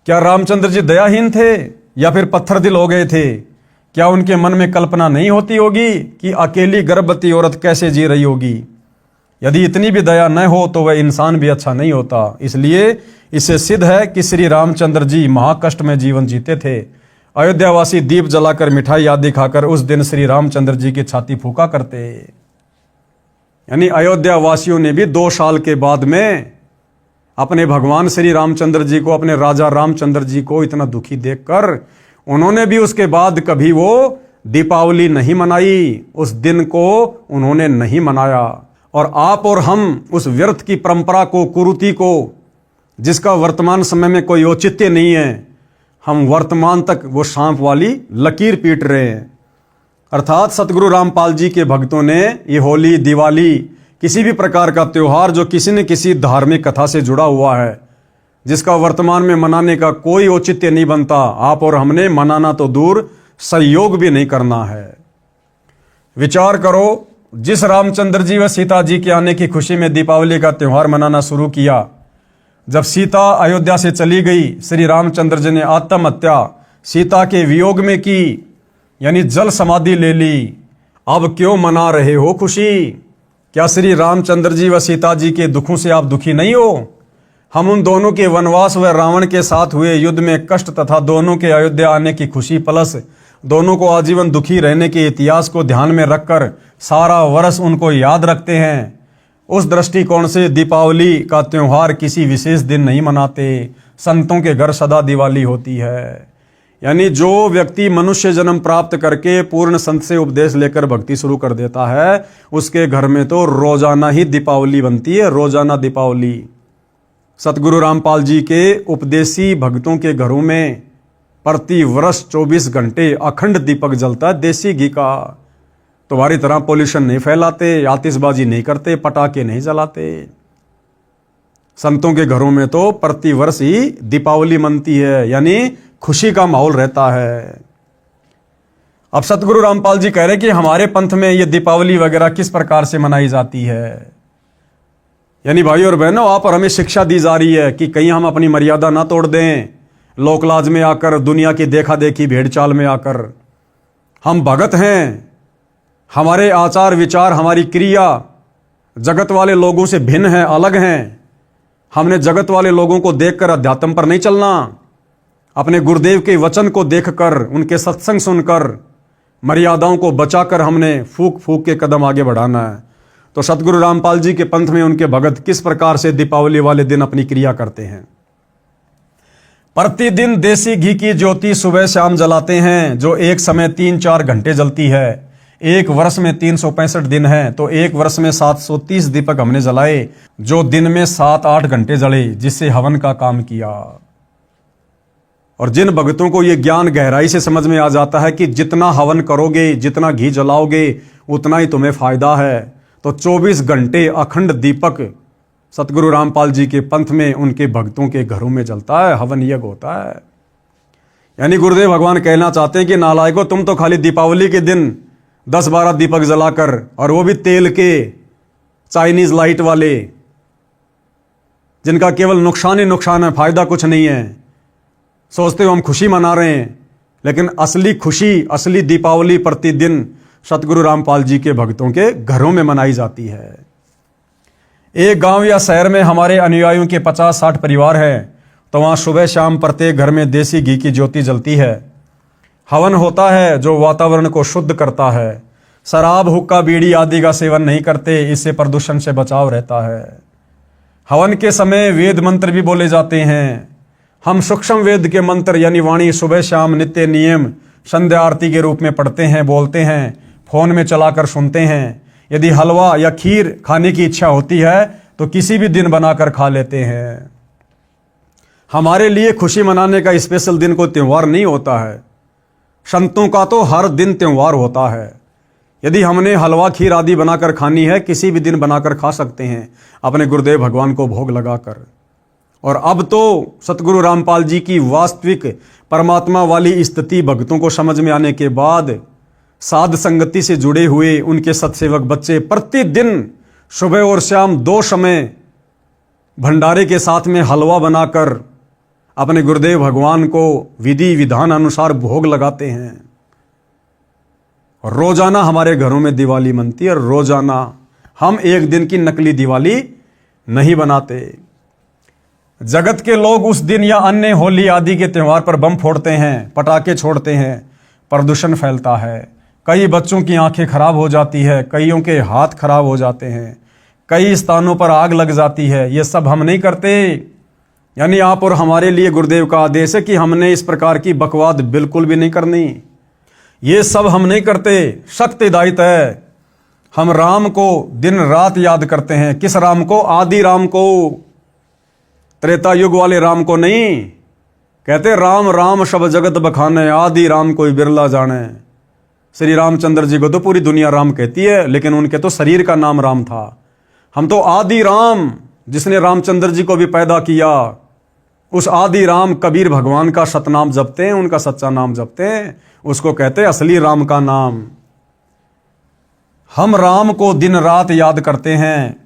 क्या रामचंद्र जी दयाहीन थे या फिर पत्थर दिल हो गए थे? क्या उनके मन में कल्पना नहीं होती होगी कि अकेली गर्भवती औरत कैसे जी रही होगी? यदि इतनी भी दया न हो तो वह इंसान भी अच्छा नहीं होता। इसलिए इससे सिद्ध है कि श्री रामचंद्र जी महाकष्ट में जीवन जीते थे। अयोध्यावासी दीप जलाकर, मिठाई आदि खाकर उस दिन श्री रामचंद्र जी की छाती फूका करते। यानी अयोध्या वासियों ने भी 2 साल के बाद में अपने भगवान श्री रामचंद्र जी को, अपने राजा रामचंद्र जी को इतना दुखी देखकर उन्होंने भी उसके बाद कभी वो दीपावली नहीं मनाई, उस दिन को उन्होंने नहीं मनाया। और आप और हम उस व्यर्थ की परंपरा को, कुरीति को, जिसका वर्तमान समय में कोई औचित्य नहीं है, हम वर्तमान तक वो सांप वाली लकीर पीट रहे हैं। अर्थात सतगुरु रामपाल जी के भक्तों ने ये होली, दिवाली, किसी भी प्रकार का त्योहार जो किसी न किसी धार्मिक कथा से जुड़ा हुआ है, जिसका वर्तमान में मनाने का कोई औचित्य नहीं बनता, आप और हमने मनाना तो दूर, सहयोग भी नहीं करना है। विचार करो, जिस रामचंद्र जी व सीता जी के आने की खुशी में दीपावली का त्योहार मनाना शुरू किया, जब सीता अयोध्या से चली गई, श्री रामचंद्र जी ने आत्महत्या सीता के वियोग में की, यानी जल समाधि ले ली। अब क्यों मना रहे हो खुशी? क्या श्री रामचंद्र जी व सीता जी के दुखों से आप दुखी नहीं हो? हम उन दोनों के वनवास व रावण के साथ हुए युद्ध में कष्ट तथा दोनों के अयोध्या आने की खुशी प्लस दोनों को आजीवन दुखी रहने के इतिहास को ध्यान में रखकर सारा वर्ष उनको याद रखते हैं। उस दृष्टिकोण से दीपावली का त्योहार किसी विशेष दिन नहीं मनाते। संतों के घर सदा दिवाली होती है। यानी जो व्यक्ति मनुष्य जन्म प्राप्त करके पूर्ण संत से उपदेश लेकर भक्ति शुरू कर देता है, उसके घर में तो रोजाना ही दीपावली बनती है, रोजाना दीपावली। सतगुरु रामपाल जी के उपदेशी भक्तों के घरों में प्रति वर्ष 24 घंटे अखंड दीपक जलता है, देसी घी का। तुम्हारी तरह पोल्यूशन नहीं फैलाते, आतिशबाजी नहीं करते, पटाखे नहीं जलाते। संतों के घरों में तो प्रति वर्ष ही दीपावली मनती है, यानी खुशी का माहौल रहता है। अब सतगुरु रामपाल जी कह रहे कि हमारे पंथ में ये दीपावली वगैरह किस प्रकार से मनाई जाती है। यानी भाई और बहनों, आप और हमें शिक्षा दी जा रही है कि कहीं हम अपनी मर्यादा ना तोड़ दें, लोकलाज में आकर, दुनिया की देखा देखी भेड़ चाल में आकर। हम भगत हैं, हमारे आचार विचार, हमारी क्रिया जगत वाले लोगों से भिन्न है, अलग हैं। हमने जगत वाले लोगों को देखकर अध्यात्म पर नहीं चलना। अपने गुरुदेव के वचन को देखकर, उनके सत्संग सुनकर, मर्यादाओं को बचाकर हमने फूक फूक के कदम आगे बढ़ाना है। तो सतगुरु रामपाल जी के पंथ में उनके भगत किस प्रकार से दीपावली वाले दिन अपनी क्रिया करते हैं। प्रतिदिन देसी घी की ज्योति सुबह शाम जलाते हैं, जो एक समय 3-4 घंटे जलती है। एक वर्ष में 365 दिन है, तो एक वर्ष में 730 दीपक हमने जलाए, जो दिन में 7-8 घंटे जले, जिससे हवन का काम किया। और जिन भक्तों को यह ज्ञान गहराई से समझ में आ जाता है कि जितना हवन करोगे, जितना घी जलाओगे, उतना ही तुम्हें फायदा है, तो 24 घंटे अखंड दीपक सतगुरु रामपाल जी के पंथ में उनके भक्तों के घरों में जलता है, हवन यज्ञ होता है। यानी गुरुदेव भगवान कहना चाहते हैं कि नालायकों, तुम तो खाली दीपावली के दिन 10-12 दीपक जलाकर, और वो भी तेल के, चाइनीज लाइट वाले, जिनका केवल नुकसान ही नुकसान है, फायदा कुछ नहीं है। सोचते हो हम खुशी मना रहे हैं, लेकिन असली खुशी, असली दीपावली प्रतिदिन सतगुरु रामपाल जी के भक्तों के घरों में मनाई जाती है। एक गांव या शहर में हमारे अनुयायियों के 50-60 परिवार हैं, तो वहां सुबह शाम प्रत्येक घर में देसी घी की ज्योति जलती है। हवन होता है जो वातावरण को शुद्ध करता है। शराब, हुक्का, बीड़ी आदि का सेवन नहीं करते, इससे प्रदूषण से बचाव रहता है। हवन के समय वेद मंत्र भी बोले जाते हैं। हम सूक्ष्म वेद के मंत्र यानी वाणी सुबह शाम नित्य नियम संध्या आरती के रूप में पढ़ते हैं, बोलते हैं, फोन में चलाकर सुनते हैं। यदि हलवा या खीर खाने की इच्छा होती है तो किसी भी दिन बनाकर खा लेते हैं। हमारे लिए खुशी मनाने का स्पेशल दिन कोई त्यौहार नहीं होता है। संतों का तो हर दिन त्यौहार होता है। यदि हमने हलवा खीर आदि बनाकर खानी है, किसी भी दिन बनाकर खा सकते हैं अपने गुरुदेव भगवान को भोग लगाकर। और अब तो सतगुरु रामपाल जी की वास्तविक परमात्मा वाली स्थिति भक्तों को समझ में आने के बाद साध संगति से जुड़े हुए उनके सत्सेवक बच्चे प्रतिदिन सुबह और शाम 2 समय भंडारे के साथ में हलवा बनाकर अपने गुरुदेव भगवान को विधि विधान अनुसार भोग लगाते हैं। और रोजाना हमारे घरों में दिवाली मनती है। और रोजाना हम एक दिन की नकली दिवाली नहीं बनाते। जगत के लोग उस दिन या अन्य होली आदि के त्योहार पर बम फोड़ते हैं, पटाखे छोड़ते हैं, प्रदूषण फैलता है। कई बच्चों की आंखें खराब हो जाती है, कईयों के हाथ खराब हो जाते हैं, कई स्थानों पर आग लग जाती है। ये सब हम नहीं करते। यानी आप और हमारे लिए गुरुदेव का आदेश है कि हमने इस प्रकार की बकवाद बिल्कुल भी नहीं करनी। ये सब हम नहीं करते। सख्त हिदायत है। हम राम को दिन रात याद करते हैं। किस राम को? आदि राम को, त्रेता युग वाले राम को नहीं। कहते राम राम सब जगत बखाने, आदि राम कोई बिरला जाने। श्री रामचंद्र जी को तो पूरी दुनिया राम कहती है, लेकिन उनके तो शरीर का नाम राम था। हम तो आदि राम, जिसने रामचंद्र जी को भी पैदा किया, उस आदि राम कबीर भगवान का सतनाम जपते हैं, उनका सच्चा नाम जपते हैं। उसको कहते हैं असली राम का नाम। हम राम को दिन रात याद करते हैं।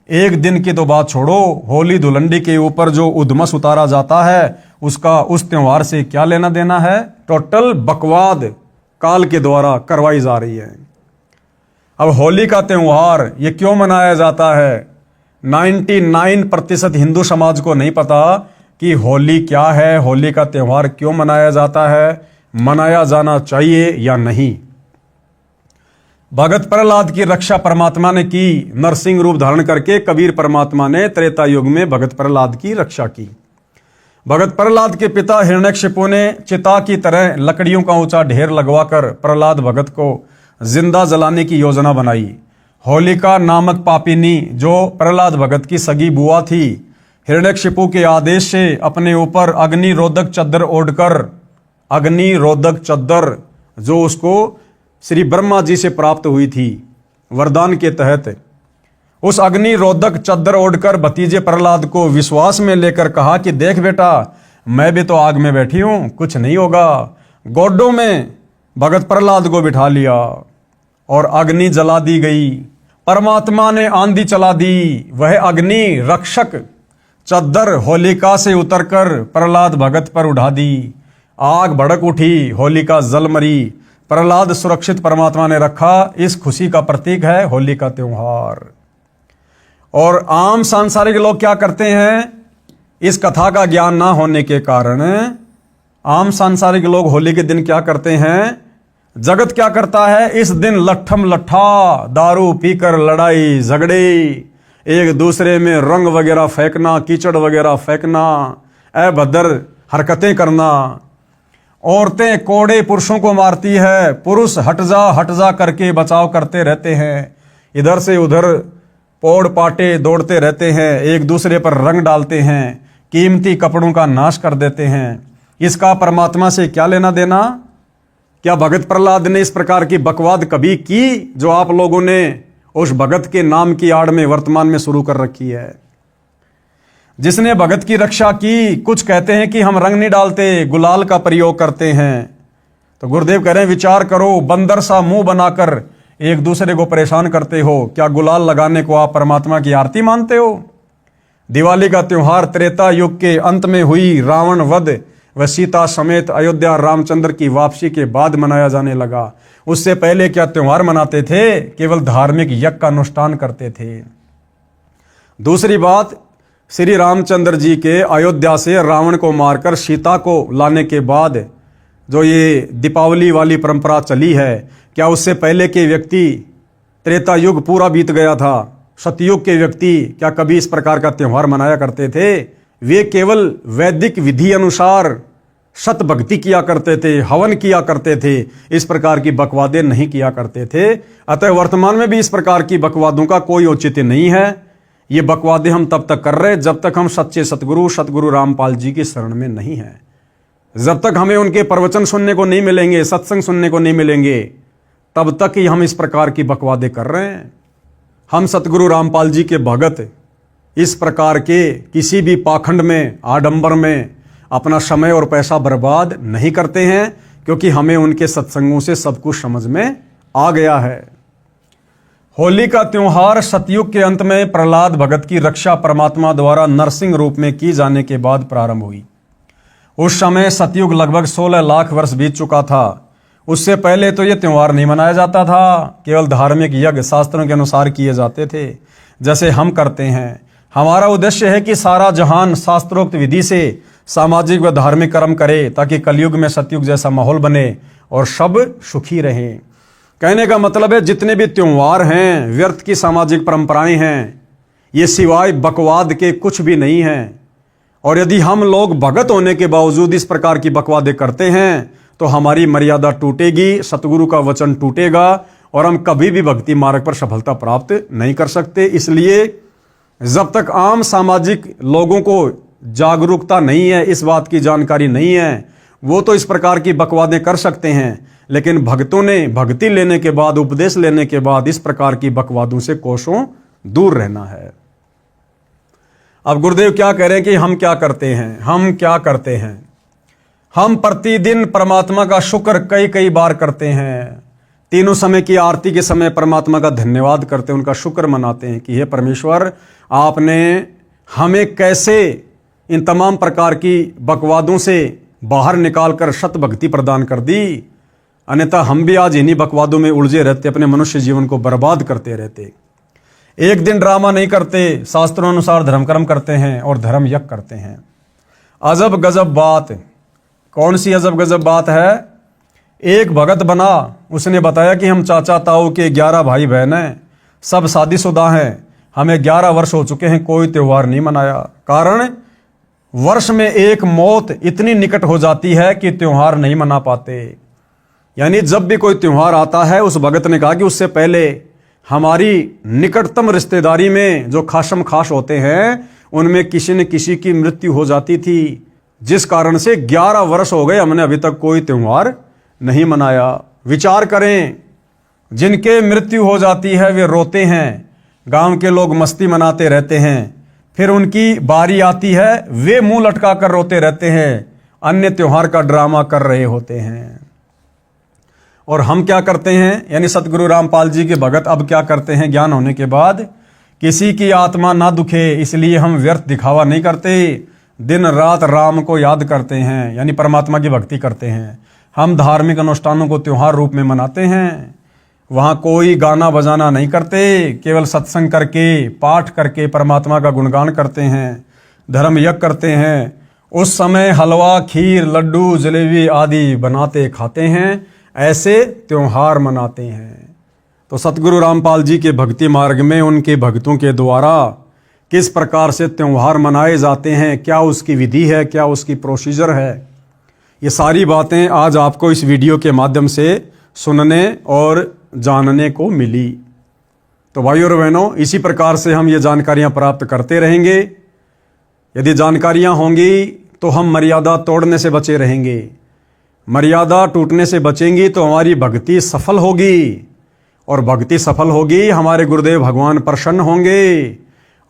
एक दिन की तो बात छोड़ो, होली धुलंडी के ऊपर जो उद्मस उतारा जाता है उसका उस त्योहार से क्या लेना देना है? टोटल बकवाद काल के द्वारा करवाई जा रही है। अब होली का त्योहार ये क्यों मनाया जाता है? 99% हिंदू समाज को नहीं पता कि होली क्या है, होली का त्योहार क्यों मनाया जाता है, मनाया जाना चाहिए या नहीं। भगत प्रहलाद की रक्षा परमात्मा ने की। नरसिंह रूप धारण करके कबीर परमात्मा ने त्रेता युग में भगत प्रहलाद की रक्षा की। भगत प्रहलाद के पिता हिरण्यकशिपु ने चिता की तरह लकड़ियों का ऊंचा ढेर लगवाकर प्रहलाद भगत को जिंदा जलाने की योजना बनाई। होलिका नामक पापिनी, जो प्रहलाद भगत की सगी बुआ थी, हिरण्यकशिपु के आदेश से अपने ऊपर अग्निरोधक चद्दर ओढ़कर, अग्निरोधक चद्दर जो उसको श्री ब्रह्मा जी से प्राप्त हुई थी वरदान के तहत, उस अग्निरोधक चद्दर ओढ़कर भतीजे प्रहलाद को विश्वास में लेकर कहा कि देख बेटा, मैं भी तो आग में बैठी हूं, कुछ नहीं होगा। गोडों में भगत प्रहलाद को बिठा लिया और अग्नि जला दी गई। परमात्मा ने आंधी चला दी। वह अग्नि रक्षक चद्दर होलिका से उतरकर प्रहलाद भगत पर उड़ा दी। आग भड़क उठी, होलिका जल मरी। प्रहलाद सुरक्षित परमात्मा ने रखा। इस खुशी का प्रतीक है होली का त्योहार। और आम सांसारिक लोग क्या करते हैं? इस कथा का ज्ञान ना होने के कारण आम सांसारिक लोग होली के दिन क्या करते हैं? जगत क्या करता है? इस दिन लट्ठम लट्ठा, दारू पीकर लड़ाई झगड़े, एक दूसरे में रंग वगैरह फेंकना, कीचड़ वगैरह फेंकना, अभद्र हरकतें करना। औरतें कोड़े पुरुषों को मारती है, पुरुष हट जा करके बचाव करते रहते हैं। इधर से उधर पोड़ पाटे दौड़ते रहते हैं, एक दूसरे पर रंग डालते हैं, कीमती कपड़ों का नाश कर देते हैं। इसका परमात्मा से क्या लेना देना? क्या भगत प्रहलाद ने इस प्रकार की बकवाद कभी की जो आप लोगों ने उस भगत के नाम की आड़ में वर्तमान में शुरू कर रखी है? जिसने भगत की रक्षा की, कुछ कहते हैं कि हम रंग नहीं डालते, गुलाल का प्रयोग करते हैं। तो गुरुदेव कह रहे हैं विचार करो, बंदर सा मुंह बनाकर एक दूसरे को परेशान करते हो, क्या गुलाल लगाने को आप परमात्मा की आरती मानते हो? दिवाली का त्योहार त्रेता युग के अंत में हुई रावण वध व सीता समेत अयोध्या रामचंद्र की वापसी के बाद मनाया जाने लगा। उससे पहले क्या त्योहार मनाते थे? केवल धार्मिक यज्ञ का अनुष्ठान करते थे। दूसरी बात, श्री रामचंद्र जी के अयोध्या से रावण को मारकर सीता को लाने के बाद जो ये दीपावली वाली परंपरा चली है, क्या उससे पहले के व्यक्ति, त्रेता युग पूरा बीत गया था, सतयुग के व्यक्ति क्या कभी इस प्रकार का त्योहार मनाया करते थे? वे केवल वैदिक विधि अनुसार शत भक्ति किया करते थे, हवन किया करते थे, इस प्रकार की बकवादें नहीं किया करते थे। अतः वर्तमान में भी इस प्रकार की बकवादों का कोई औचित्य नहीं है। ये बकवादें हम तब तक कर रहे जब तक हम सच्चे सतगुरु रामपाल जी की शरण में नहीं हैं। जब तक हमें उनके प्रवचन सुनने को नहीं मिलेंगे, सत्संग सुनने को नहीं मिलेंगे, तब तक ही हम इस प्रकार की बकवादें कर रहे हैं। हम सतगुरु रामपाल जी के भगत इस प्रकार के किसी भी पाखंड में, आडंबर में अपना समय और पैसा बर्बाद नहीं करते हैं, क्योंकि हमें उनके सत्संगों से सब कुछ समझ में आ गया है। होली का त्योहार सतयुग के अंत में प्रहलाद भगत की रक्षा परमात्मा द्वारा नरसिंह रूप में की जाने के बाद प्रारंभ हुई। उस समय सतयुग लगभग 16 लाख वर्ष बीत चुका था। उससे पहले तो यह त्योहार नहीं मनाया जाता था, केवल धार्मिक यज्ञ शास्त्रों के अनुसार किए जाते थे, जैसे हम करते हैं। हमारा उद्देश्य है कि सारा जहान शास्त्रोक्त विधि से सामाजिक व धार्मिक कर्म करे, ताकि कलयुग में सतयुग जैसा माहौल बने और सब सुखी रहें। कहने का मतलब है जितने भी त्योहार हैं, व्यर्थ की सामाजिक परंपराएं हैं, ये सिवाय बकवाद के कुछ भी नहीं हैं। और यदि हम लोग भगत होने के बावजूद इस प्रकार की बकवादें करते हैं तो हमारी मर्यादा टूटेगी, सतगुरु का वचन टूटेगा और हम कभी भी भक्ति मार्ग पर सफलता प्राप्त नहीं कर सकते। इसलिए जब तक आम सामाजिक लोगों को जागरूकता नहीं है, इस बात की जानकारी नहीं है, वो तो इस प्रकार की बकवादें कर सकते हैं, लेकिन भक्तों ने भक्ति लेने के बाद, उपदेश लेने के बाद इस प्रकार की बकवादों से कोसों दूर रहना है। अब गुरुदेव क्या कह रहे हैं कि हम क्या करते हैं? हम क्या करते हैं? हम प्रतिदिन परमात्मा का शुक्र कई कई बार करते हैं। तीनों समय की आरती के समय परमात्मा का धन्यवाद करते हैं, उनका शुक्र मनाते हैं कि हे परमेश्वर, आपने हमें कैसे इन तमाम प्रकार की बकवादों से बाहर निकालकर शत भक्ति प्रदान कर दी। अन्यथा हम भी आज इन्हीं बकवादों में उलझे रहते, अपने मनुष्य जीवन को बर्बाद करते रहते। एक दिन ड्रामा नहीं करते, शास्त्रों अनुसार धर्म कर्म करते हैं और धर्म यज्ञ करते हैं। अजब गजब बात। कौन सी अजब गजब बात है? एक भगत बना, उसने बताया कि हम चाचा ताऊ के 11 भाई बहन हैं, सब शादीशुदा हैं, हमें 11 वर्ष हो चुके हैं, कोई त्योहार नहीं मनाया। कारण वर्ष में एक मौत इतनी निकट हो जाती है कि त्योहार नहीं मना पाते। यानी जब भी कोई त्योहार आता है, उस भगत ने कहा कि उससे पहले हमारी निकटतम रिश्तेदारी में जो खासम खास होते हैं, उनमें किसी न किसी की मृत्यु हो जाती थी, जिस कारण से 11 वर्ष हो गए हमने अभी तक कोई त्योहार नहीं मनाया। विचार करें, जिनके मृत्यु हो जाती है वे रोते हैं, गांव के लोग मस्ती मनाते रहते हैं, फिर उनकी बारी आती है, वे मुंह लटका कर रोते रहते हैं, अन्य त्योहार का ड्रामा कर रहे होते हैं। और हम क्या करते हैं? यानी सतगुरु रामपाल जी के भगत अब क्या करते हैं? ज्ञान होने के बाद किसी की आत्मा ना दुखे, इसलिए हम व्यर्थ दिखावा नहीं करते, दिन रात राम को याद करते हैं, यानी परमात्मा की भक्ति करते हैं। हम धार्मिक अनुष्ठानों को त्योहार रूप में मनाते हैं, वहाँ कोई गाना बजाना नहीं करते, केवल सत्संग करके, पाठ करके परमात्मा का गुणगान करते हैं, धर्म यज्ञ करते हैं। उस समय हलवा, खीर, लड्डू, जलेबी आदि बनाते खाते हैं, ऐसे त्योहार मनाते हैं। तो सतगुरु रामपाल जी के भक्ति मार्ग में उनके भक्तों के द्वारा किस प्रकार से त्योहार मनाए जाते हैं, क्या उसकी विधि है, क्या उसकी प्रोसीजर है, ये सारी बातें आज आपको इस वीडियो के माध्यम से सुनने और जानने को मिली। तो भाइयों और बहनों, इसी प्रकार से हम ये जानकारियां प्राप्त करते रहेंगे। यदि जानकारियां होंगी तो हम मर्यादा तोड़ने से बचे रहेंगे, मर्यादा टूटने से बचेंगी तो हमारी भक्ति सफल होगी, और भक्ति सफल होगी, हमारे गुरुदेव भगवान प्रसन्न होंगे,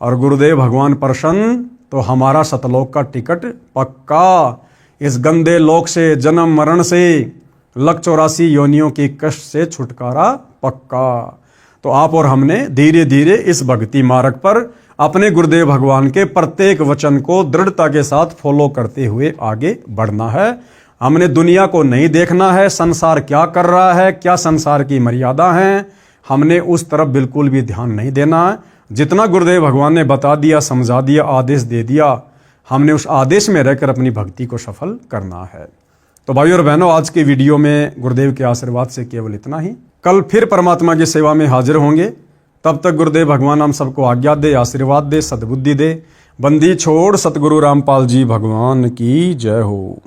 और गुरुदेव भगवान प्रसन्न तो हमारा सतलोक का टिकट पक्का। इस गंदे लोक से, जन्म मरण से, लक 84 योनियों की कष्ट से छुटकारा पक्का। तो आप और हमने धीरे धीरे इस भक्ति मार्ग पर अपने गुरुदेव भगवान के प्रत्येक वचन को दृढ़ता के साथ फॉलो करते हुए आगे बढ़ना है। हमने दुनिया को नहीं देखना है, संसार क्या कर रहा है, क्या संसार की मर्यादा है, हमने उस तरफ बिल्कुल भी ध्यान नहीं देना है। जितना गुरुदेव भगवान ने बता दिया, समझा दिया, आदेश दे दिया, हमने उस आदेश में रहकर अपनी भक्ति को सफल करना है। तो भाइयों और बहनों, आज की वीडियो में गुरुदेव के आशीर्वाद से केवल इतना ही। कल फिर परमात्मा की सेवा में हाजिर होंगे। तब तक गुरुदेव भगवान हम सबको आज्ञा दे, आशीर्वाद दे, सद्बुद्धि दे। बंदी छोड़ सतगुरु रामपाल जी भगवान की जय हो।